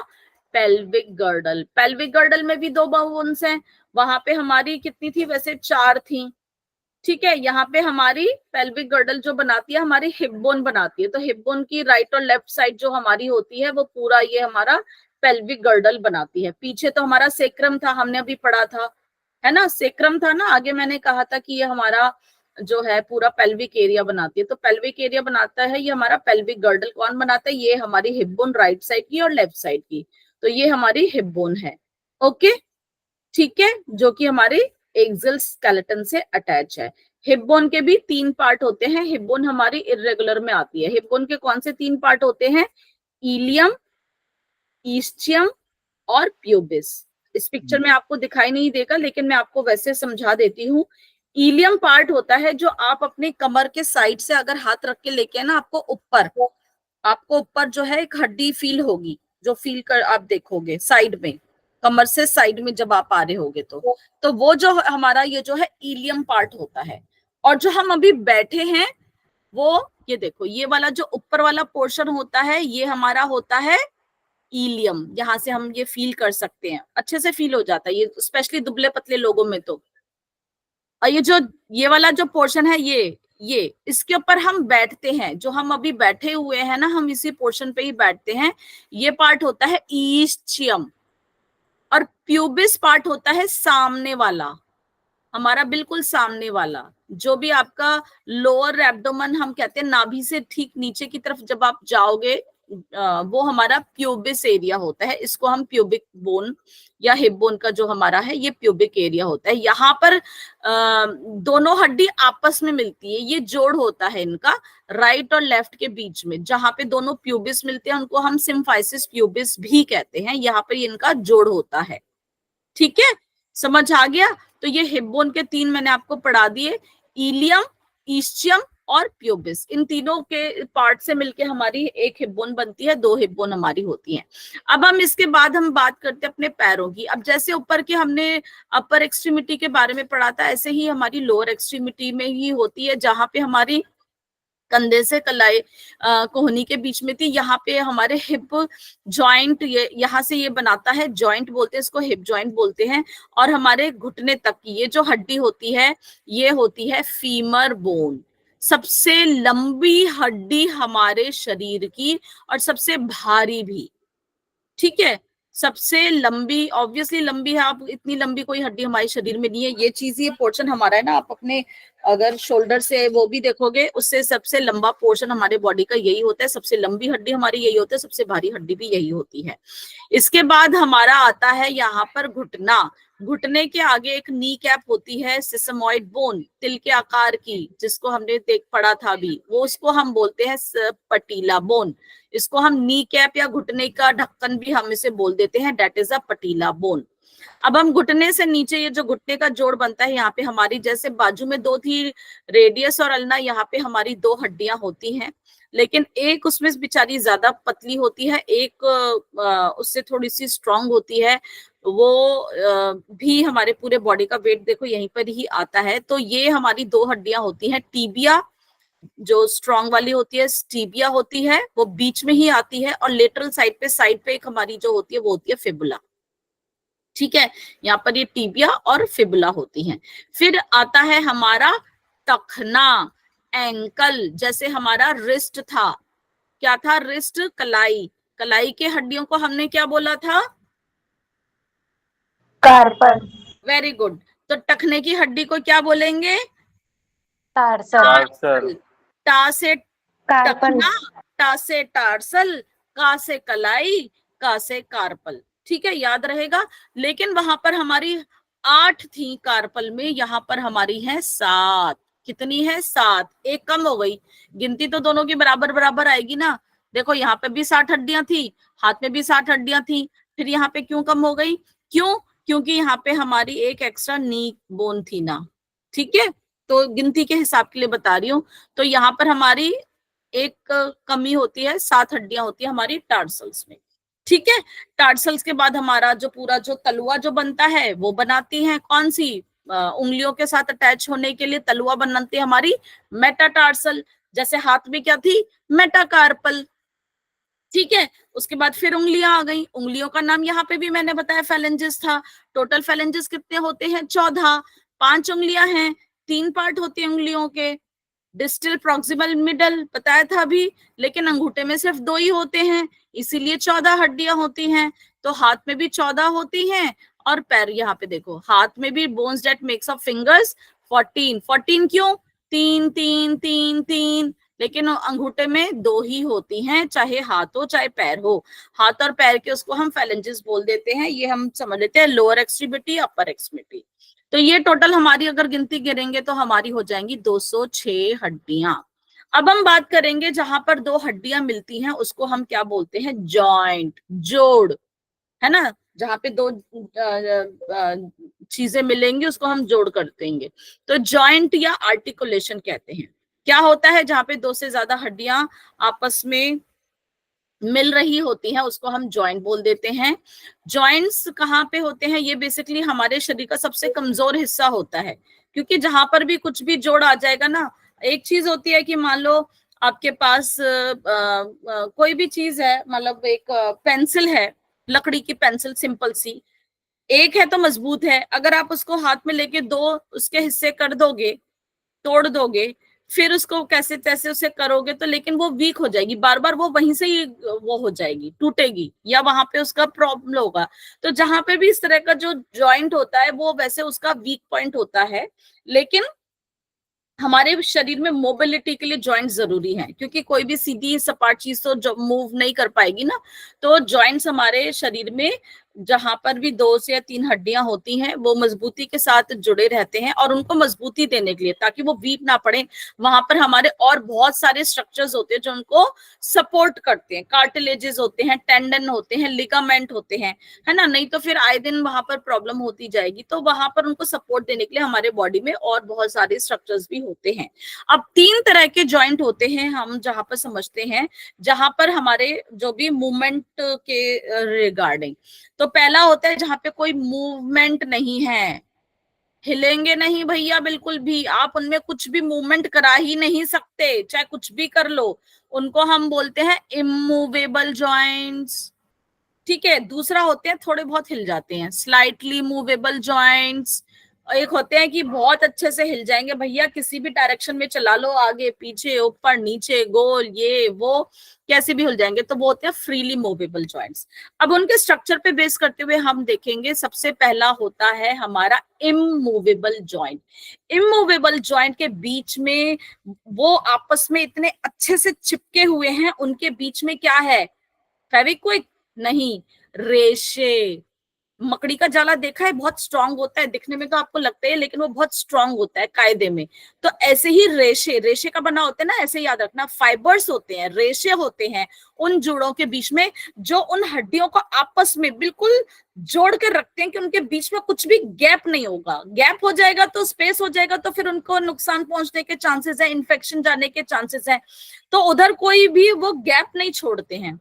[SPEAKER 1] पेल्विक गर्डल। पेल्विक गर्डल में भी 2 बोन्स हैं, वहां पे हमारी कितनी थी, वैसे 4 थी। ठीक है, यहाँ पे हमारी पेल्विक गर्डल जो बनाती है हमारी हिप बोन बनाती है, तो हिप बोन की राइट और लेफ्ट साइड जो हमारी होती है वो पूरा ये हमारा पेल्विक गर्डल बनाती है। पीछे तो हमारा सेक्रम था, हमने अभी पढ़ा था, है ना, सेक्रम था ना, आगे मैंने कहा था कि ये हमारा जो है पूरा पेल्विक एरिया बनाती है। तो पेल्विक एरिया बनाता है ये हमारा पेल्विक गर्डल, कौन बनाता है, ये हमारी हिप बोन राइट साइड की और लेफ्ट साइड की, तो ये हमारी हिप बोन है। ओके, ठीक है, जो कि हमारे एक्सियल स्केलेटन से अटैच है। हिप बोन के भी 3 पार्ट होते हैं, हिप बोन हमारी इर्रेगुलर में आती है। हिप बोन के कौन से 3 पार्ट होते हैं, इलियम, ईस्चियम और प्यूबिस। इस पिक्चर में आपको दिखाई नहीं देगा, लेकिन मैं आपको वैसे समझा देती हूँ। इलियम पार्ट होता है जो आप अपने कमर के साइड से अगर हाथ रख के लेके ना, आपको ऊपर जो है एक हड्डी फील होगी, जो फील कर आप देखोगे साइड में, कमर से साइड में जब आप आ रहे होगे तो वो जो हमारा ये जो है इलियम पार्ट होता है। और जो हम अभी बैठे हैं वो ये देखो, ये वाला जो ऊपर वाला पोर्शन होता है ये हमारा होता है इलियम। यहाँ से हम ये फील कर सकते हैं, अच्छे से फील हो जाता है ये, स्पेशली दुबले पतले लोगों में तो। और ये वाला जो पोर्शन है ये इसके ऊपर हम बैठते हैं, जो हम अभी बैठे हुए हैं ना, हम इसी पोर्शन पे ही बैठते हैं। ये पार्ट होता है ईस्चियम, और प्यूबिस पार्ट होता है सामने वाला, हमारा बिल्कुल सामने वाला, जो भी आपका लोअर एब्डोमेन हम कहते हैं, नाभि से ठीक नीचे की तरफ जब आप जाओगे वो हमारा प्यूबिस एरिया होता है। इसको हम प्यूबिक बोन या हिप बोन का जो हमारा है ये प्यूबिक एरिया होता है। यहाँ पर दोनों हड्डी आपस में मिलती है, ये जोड़ होता है इनका राइट और लेफ्ट के बीच में, जहां पे दोनों प्यूबिस मिलते हैं उनको हम सिम्फाइसिस प्यूबिस भी कहते हैं। यहाँ पर इनका जोड़ होता है, ठीक है, समझ आ गया। तो ये हिप बोन के 3 मैंने आपको पढ़ा दिए, इलियम, ईस्चियम और प्यूबिस। इन तीनों के पार्ट से मिलके हमारी एक हिप बोन बनती है, 2 हिप बोन हमारी होती हैं। अब हम इसके बाद हम बात करते हैं अपने पैरों की। अब जैसे ऊपर के हमने अपर एक्सट्रीमिटी के बारे में पढ़ा था, ऐसे ही हमारी लोअर एक्सट्रीमिटी में ही होती है, जहां पे हमारी कंधे से कलाई कोहनी के बीच में थी। यहाँ पे हमारे हिप जॉइंट, ये यहाँ से ये बनाता है, जॉइंट बोलते हैं इसको, हिप जॉइंट बोलते हैं। और हमारे घुटने तक की ये जो हड्डी होती है ये होती है फीमर बोन, सबसे लंबी हड्डी हमारे शरीर की और सबसे भारी भी, ठीक है, सबसे लंबी, ऑब्वियसली लंबी है, आप इतनी लंबी कोई हड्डी हमारे शरीर में नहीं है। ये चीज, ये पोर्शन हमारा है ना, आप अपने अगर शोल्डर से वो भी देखोगे, उससे सबसे लंबा पोर्शन हमारे बॉडी का यही होता है, सबसे लंबी हड्डी हमारी यही होती है, सबसे भारी हड्डी भी यही होती है। इसके बाद हमारा आता है यहाँ पर घुटना। घुटने के आगे एक नी कैप होती है, सिसमॉइड बोन, तिल के आकार की, जिसको हमने देख पढ़ा था अभी, वो उसको हम बोलते हैं पटीला बोन। इसको हम नी कैप या घुटने का ढक्कन भी हम इसे बोल देते हैं, डेट इज अ पटीला बोन। अब हम घुटने से नीचे ये जो घुटने का जोड़ बनता है, यहाँ पे हमारी जैसे बाजू में 2 थी, रेडियस और अल्ना, यहाँ पे हमारी 2 हड्डियां होती हैं, लेकिन एक उसमें बेचारी ज्यादा पतली होती है, एक उससे थोड़ी सी स्ट्रांग होती है। वो भी हमारे पूरे बॉडी का वेट देखो यहीं पर ही आता है। तो ये हमारी 2 हड्डियां होती हैं, टीबिया जो स्ट्रॉन्ग वाली होती है, स्टीबिया होती है, वो बीच में ही आती है, और लेटरल साइड पे एक हमारी जो होती है वो होती है फिबुला, ठीक है। यहाँ पर ये टीबिया और फिबुला होती हैं। फिर आता है हमारा टखना, एंकल, जैसे हमारा रिस्ट था, क्या था, रिस्ट, कलाई, कलाई के हड्डियों को हमने क्या बोला था,
[SPEAKER 2] कार्पल।
[SPEAKER 1] Very good. तो टखने की हड्डी को क्या बोलेंगे,
[SPEAKER 2] टार्सल।
[SPEAKER 1] टा से
[SPEAKER 2] कार्पल।
[SPEAKER 1] टखना, टा से टार्सल, का से कलाई, का से कार्पल, ठीक है, याद रहेगा। लेकिन वहां पर हमारी 8 थी कार्पल में, यहाँ पर हमारी है 7। कितनी है, 7, एक कम हो गई, गिनती तो दोनों की बराबर बराबर आएगी ना। देखो यहाँ पे भी 60 हड्डियां थी, हाथ में भी 60 हड्डियां थी, फिर यहाँ पे क्यों कम हो गई, क्यों, क्योंकि यहाँ पे हमारी एक एक्स्ट्रा नी बोन थी ना, ठीक है। तो गिनती के हिसाब के लिए बता रही हूँ। तो यहाँ पर हमारी एक कमी होती है, 7 हड्डियां होती है हमारी टार्सल्स में, ठीक है। टार्सल्स के बाद हमारा जो पूरा जो तलुआ जो बनता है वो बनाती है कौन सी, उंगलियों के साथ अटैच होने के लिए तलुआ बनाती है हमारी मेटाटार्सल। जैसे हाथ में क्या थी, मेटाकार्पल, ठीक है। उसके बाद फिर उंगलियां आ गई, उंगलियों का नाम यहाँ पे भी मैंने बताया फेलेंजेस था। टोटल फेलेंजेस कितने होते हैं, 14। 5 उंगलियां हैं, 3 पार्ट होते हैं उंगलियों के, डिस्टल, प्रॉक्सिमल, मिडल बताया था अभी, लेकिन अंगूठे में सिर्फ 2 ही होते हैं, इसीलिए 14 हड्डियां होती हैं। तो हाथ में भी 14 होती हैं और पैर, यहाँ पे देखो हाथ में भी bones that makes of fingers 14। 14 क्यों? तीन तीन तीन तीन, लेकिन अंगूठे में 2 ही होती हैं, चाहे हाथ हो चाहे पैर हो। हाथ और पैर के उसको हम फैलेंजेस बोल देते हैं। ये हम समझ लेते हैं लोअर एक्सट्रीमिटी अपर एक्सट्रीमिटी। तो ये टोटल हमारी अगर गिनती गिनेंगे तो हमारी हो जाएंगी 206 हड्डियां। अब हम बात करेंगे जहां पर 2 हड्डियां मिलती हैं उसको हम क्या बोलते हैं? जॉइंट, जोड़, है ना। जहां पे 2 चीजें मिलेंगी उसको हम जोड़ कर देंगे, तो जॉइंट या आर्टिकुलेशन कहते हैं। क्या होता है? जहां पे 2 से ज्यादा हड्डियां आपस में मिल रही होती हैं उसको हम जॉइंट बोल देते हैं। जॉइंट्स कहाँ पे होते हैं? ये बेसिकली हमारे शरीर का सबसे कमजोर हिस्सा होता है, क्योंकि जहां पर भी कुछ भी जोड़ आ जाएगा ना, एक चीज होती है कि मान लो आपके पास कोई भी चीज है, मतलब एक पेंसिल है, लकड़ी की पेंसिल सिंपल सी, एक है तो मजबूत है, अगर आप उसको हाथ में लेके 2 उसके हिस्से कर दोगे, तोड़ दोगे, फिर उसको कैसे तैसे उसे करोगे तो लेकिन वो वीक हो जाएगी, बार बार वो वहीं से ही वो हो जाएगी, टूटेगी, या वहां पे उसका प्रॉब्लम होगा। तो जहां पे भी इस तरह का जो जॉइंट होता है वो वैसे उसका वीक पॉइंट होता है, लेकिन हमारे शरीर में मोबिलिटी के लिए जॉइंट जरूरी है, क्योंकि कोई भी सीधी सपाट चीज तो मूव नहीं कर पाएगी ना। तो जॉइंट्स हमारे शरीर में जहां पर भी 2 से या 3 हड्डियां होती हैं वो मजबूती के साथ जुड़े रहते हैं, और उनको मजबूती देने के लिए, ताकि वो वीक ना पड़े, वहां पर हमारे और बहुत सारे स्ट्रक्चर्स होते हैं जो उनको सपोर्ट करते हैं। कार्टिलेजेस होते हैं, टेंडन होते हैं, लिगामेंट होते हैं, है ना। नहीं तो फिर आए दिन वहां पर प्रॉब्लम होती जाएगी। तो वहां पर उनको सपोर्ट देने के लिए हमारे बॉडी में और बहुत सारे स्ट्रक्चर्स भी होते हैं। अब 3 तरह के जॉइंट होते हैं हम जहां पर समझते हैं, जहां पर हमारे जो भी मूवमेंट के रिगार्डिंग। तो पहला होता है जहां पे कोई मूवमेंट नहीं है, हिलेंगे नहीं भैया बिल्कुल भी, आप उनमें कुछ भी मूवमेंट करा ही नहीं सकते, चाहे कुछ भी कर लो, उनको हम बोलते हैं इमूवेबल जॉइंट्स। ठीक है। दूसरा होते हैं थोड़े बहुत हिल जाते हैं, स्लाइटली मूवेबल जॉइंट्स। एक होते हैं कि बहुत अच्छे से हिल जाएंगे भैया, किसी भी डायरेक्शन में चला लो, आगे पीछे ऊपर नीचे गोल ये वो, कैसे भी हिल जाएंगे, तो वो होते हैं फ्रीली मूवेबल जॉइंट्स। अब उनके स्ट्रक्चर पे बेस करते हुए हम देखेंगे, सबसे पहला होता है हमारा इमूवेबल जॉइंट। इमूवेबल जॉइंट के बीच में वो आपस में इतने अच्छे से चिपके हुए हैं, उनके बीच में क्या है? फेविक्विक नहीं, रेशे। मकड़ी का जाला देखा है, बहुत स्ट्रांग होता है, दिखने में तो आपको लगता है, लेकिन वो बहुत स्ट्रांग होता है कायदे में। तो ऐसे ही रेशे, रेशे का बना होता है ना, ऐसे याद रखना, फाइबर्स होते हैं, रेशे होते हैं उन जोड़ों के बीच में, जो उन हड्डियों को आपस में बिल्कुल जोड़ कर रखते हैं कि उनके बीच में कुछ भी गैप नहीं होगा। गैप हो जाएगा तो स्पेस हो जाएगा, तो फिर उनको नुकसान पहुंचने के चांसेस है, इन्फेक्शन जाने के चांसेस है। तो उधर कोई भी वो गैप नहीं छोड़ते हैं,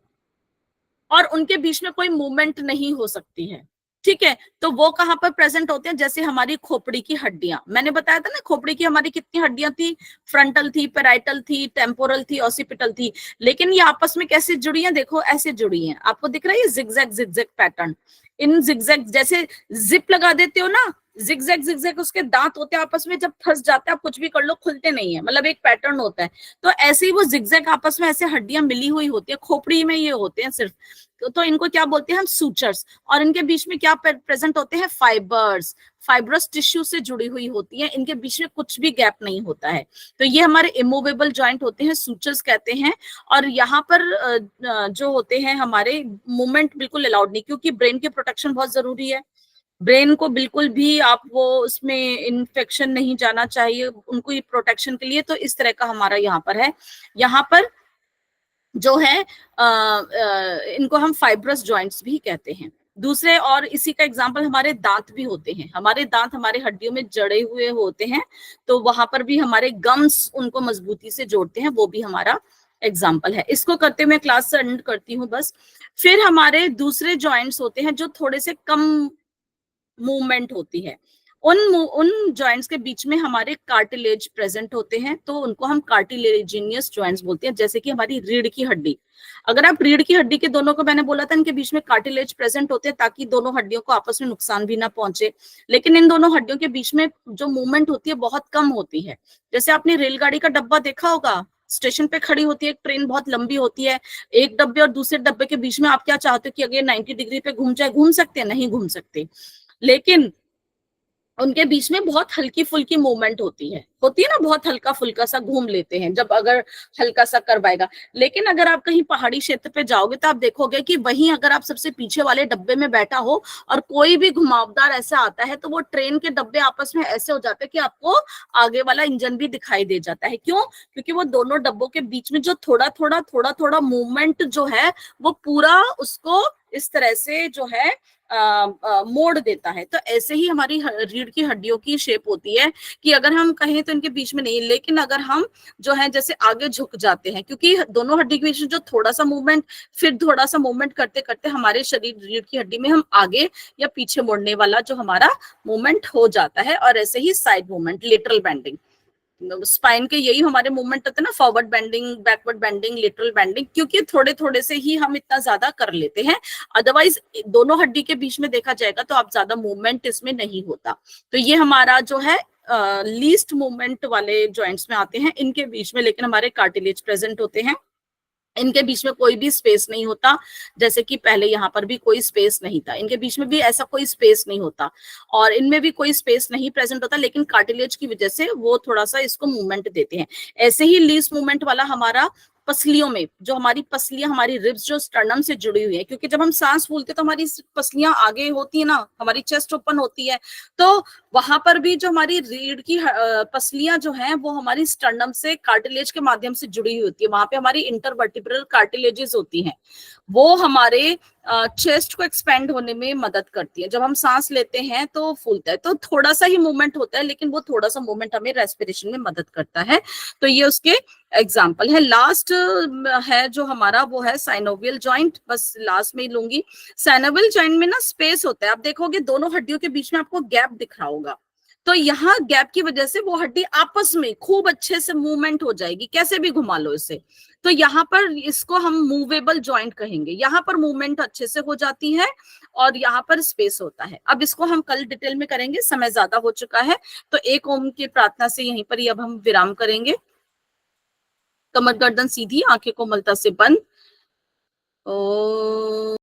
[SPEAKER 1] और उनके बीच में कोई मूवमेंट नहीं हो सकती है। ठीक है। तो वो कहां पर प्रेजेंट होते हैं? जैसे हमारी खोपड़ी की हड्डियां, मैंने बताया था ना, खोपड़ी की हमारी कितनी हड्डियां थी? फ्रंटल थी, पैराइटल थी, टेम्पोरल थी, ऑसिपिटल थी। लेकिन ये आपस में कैसे जुड़ी हैं? देखो ऐसे जुड़ी हैं, आपको दिख रहा है ये जिगजैग जिगजैग पैटर्न। इन जिगजैग, जैसे जिप लगा देते हो ना, जिगजैग जिगजैग उसके दांत होते हैं, आपस में जब फंस जाते हैं, आप कुछ भी कर लो खुलते नहीं है, मतलब एक पैटर्न होता है। तो ऐसे ही वो जिगजैग आपस में ऐसे हड्डियां मिली हुई होती है, खोपड़ी में ये होते हैं सिर्फ। तो इनको क्या बोलते हैं हम? सूचर्स। और इनके बीच में क्या प्रेजेंट होते हैं? फाइबर्स। फाइब्रस टिश्यू से जुड़ी हुई होती है, इनके बीच में कुछ भी गैप नहीं होता है। तो ये हमारे इमूवेबल जॉइंट होते हैं, सूचर्स कहते हैं। और यहाँ पर जो होते हैं हमारे, मूवमेंट बिल्कुल अलाउड नहीं, क्योंकि ब्रेन की प्रोटेक्शन बहुत जरूरी है। ब्रेन को बिल्कुल भी आप वो उसमें इन्फेक्शन नहीं जाना चाहिए, उनको ये प्रोटेक्शन के लिए। तो इस तरह का हमारा यहाँ पर है। यहाँ पर जो है इनको हम फाइब्रस जॉइंट्स भी कहते हैं। दूसरे, और इसी का एग्जांपल हमारे दांत भी होते हैं। हमारे दांत हमारे हड्डियों में जड़े हुए होते हैं, तो वहां पर भी हमारे गम्स उनको मजबूती से जोड़ते हैं, वो भी हमारा एग्जाम्पल है। इसको करते हुए मैं क्लास से एंड करती हूँ बस। फिर हमारे दूसरे जॉइंट्स होते हैं जो थोड़े से कम मूवमेंट होती है। उन जॉइंट्स के बीच में हमारे कार्टिलेज प्रेजेंट होते हैं, तो उनको हम कार्टिलेजिनियस जॉइंट्स बोलते हैं। जैसे कि हमारी रीढ़ की हड्डी, अगर आप रीढ़ की हड्डी के दोनों को, मैंने बोला था इनके बीच में कार्टिलेज प्रेजेंट होते हैं ताकि दोनों हड्डियों को आपस में नुकसान भी ना पहुंचे। लेकिन इन दोनों हड्डियों के बीच में जो मूवमेंट होती है बहुत कम होती है। जैसे आपने रेलगाड़ी का डब्बा देखा होगा, स्टेशन पे खड़ी होती है एक ट्रेन, बहुत लंबी होती है, एक डब्बे और दूसरे डब्बे के बीच में आप क्या चाहते हो कि अगर 90 डिग्री पे घूम जाए, घूम सकते हैं? नहीं घूम सकते। लेकिन उनके बीच में बहुत हल्की फुल्की मूवमेंट होती है ना, बहुत हल्का फुल्का सा घूम लेते हैं जब अगर हल्का सा करवाएगा। लेकिन अगर आप कहीं पहाड़ी क्षेत्र पे जाओगे तो आप देखोगे कि वहीं अगर आप सबसे पीछे वाले डब्बे में बैठा हो और कोई भी घुमावदार ऐसा आता है तो वो ट्रेन के डब्बे आपस में ऐसे हो जाते हैं कि आपको आगे वाला इंजन भी दिखाई दे जाता है। क्यों? क्योंकि वो दोनों डब्बों के बीच में जो थोड़ा थोड़ा मूवमेंट जो है वो पूरा उसको इस तरह से जो है मोड़ देता है। तो ऐसे ही हमारी रीढ़ की हड्डियों की शेप होती है कि अगर हम कहें तो इनके बीच में नहीं, लेकिन अगर हम जो है जैसे आगे झुक जाते हैं, क्योंकि दोनों हड्डी के बीच में जो थोड़ा सा मूवमेंट, फिर थोड़ा सा मूवमेंट करते करते हमारे शरीर रीढ़ की हड्डी में हम आगे या पीछे मुड़ने वाला जो हमारा मूवमेंट हो जाता है। और ऐसे ही side movement, lateral bending, spine के यही हमारे मूवमेंट होते हैं ना, forward bending, backward bending, lateral bending, क्योंकि थोड़े थोड़े से ही हम इतना ज्यादा कर लेते हैं। अदरवाइज दोनों हड्डी के बीच में देखा जाएगा तो आप ज्यादा मूवमेंट इसमें नहीं होता। तो ये हमारा जो है लीस्ट मूवमेंट वाले जॉइंट्स में आते हैं इनके बीच में, लेकिन हमारे कार्टिलेज प्रेजेंट होते हैं, इनके बीच में कोई भी स्पेस नहीं होता। जैसे कि पहले यहाँ पर भी कोई स्पेस नहीं था, इनके बीच में भी ऐसा कोई स्पेस नहीं होता और इनमें भी कोई स्पेस नहीं प्रेजेंट होता, लेकिन कार्टिलेज की वजह से वो थोड़ा सा इसको मूवमेंट देते हैं। ऐसे ही लीस्ट मूवमेंट वाला हमारा पसलियों में, जो हमारी पसलियां, हमारी रिब्स जो स्टर्नम से जुड़ी हुई है, क्योंकि जब हम सांस फूलते तो हमारी पसलियां आगे होती है ना, हमारी चेस्ट ओपन होती है, तो वहां पर भी जो हमारी रीढ़ की पसलियां जो हैं वो हमारी स्टर्नम से कार्टिलेज के माध्यम से जुड़ी हुई होती है। वहां पे हमारी इंटरवर्टिब्रल कार्टिलेजेस होती हैं, वो हमारे चेस्ट को एक्सपेंड होने में मदद करती है। जब हम सांस लेते हैं तो फूलता है, तो थोड़ा सा ही मूवमेंट होता है, लेकिन वो थोड़ा सा मूवमेंट हमें रेस्पिरेशन में मदद करता है। तो ये उसके एग्जाम्पल है। लास्ट है जो हमारा वो है साइनोवियल जॉइंट, बस लास्ट में ही लूंगी। साइनोवियल जॉइंट में ना स्पेस होता है, आप देखोगे दोनों हड्डियों के बीच में आपको गैप दिख रहा होगा, तो यहाँ गैप की वजह से वो हड्डी आपस में खूब अच्छे से मूवमेंट हो जाएगी, कैसे भी घुमा लो इसे। तो यहाँ पर इसको हम मूवेबल जॉइंट कहेंगे, यहाँ पर मूवमेंट अच्छे से हो जाती है और यहाँ पर स्पेस होता है। अब इसको हम कल डिटेल में करेंगे, समय ज्यादा हो चुका है, तो एक ओम की प्रार्थना से यहीं पर ही अब हम विराम करेंगे। कमर गर्दन सीधी, आंखें कोमलता से बंद। ओ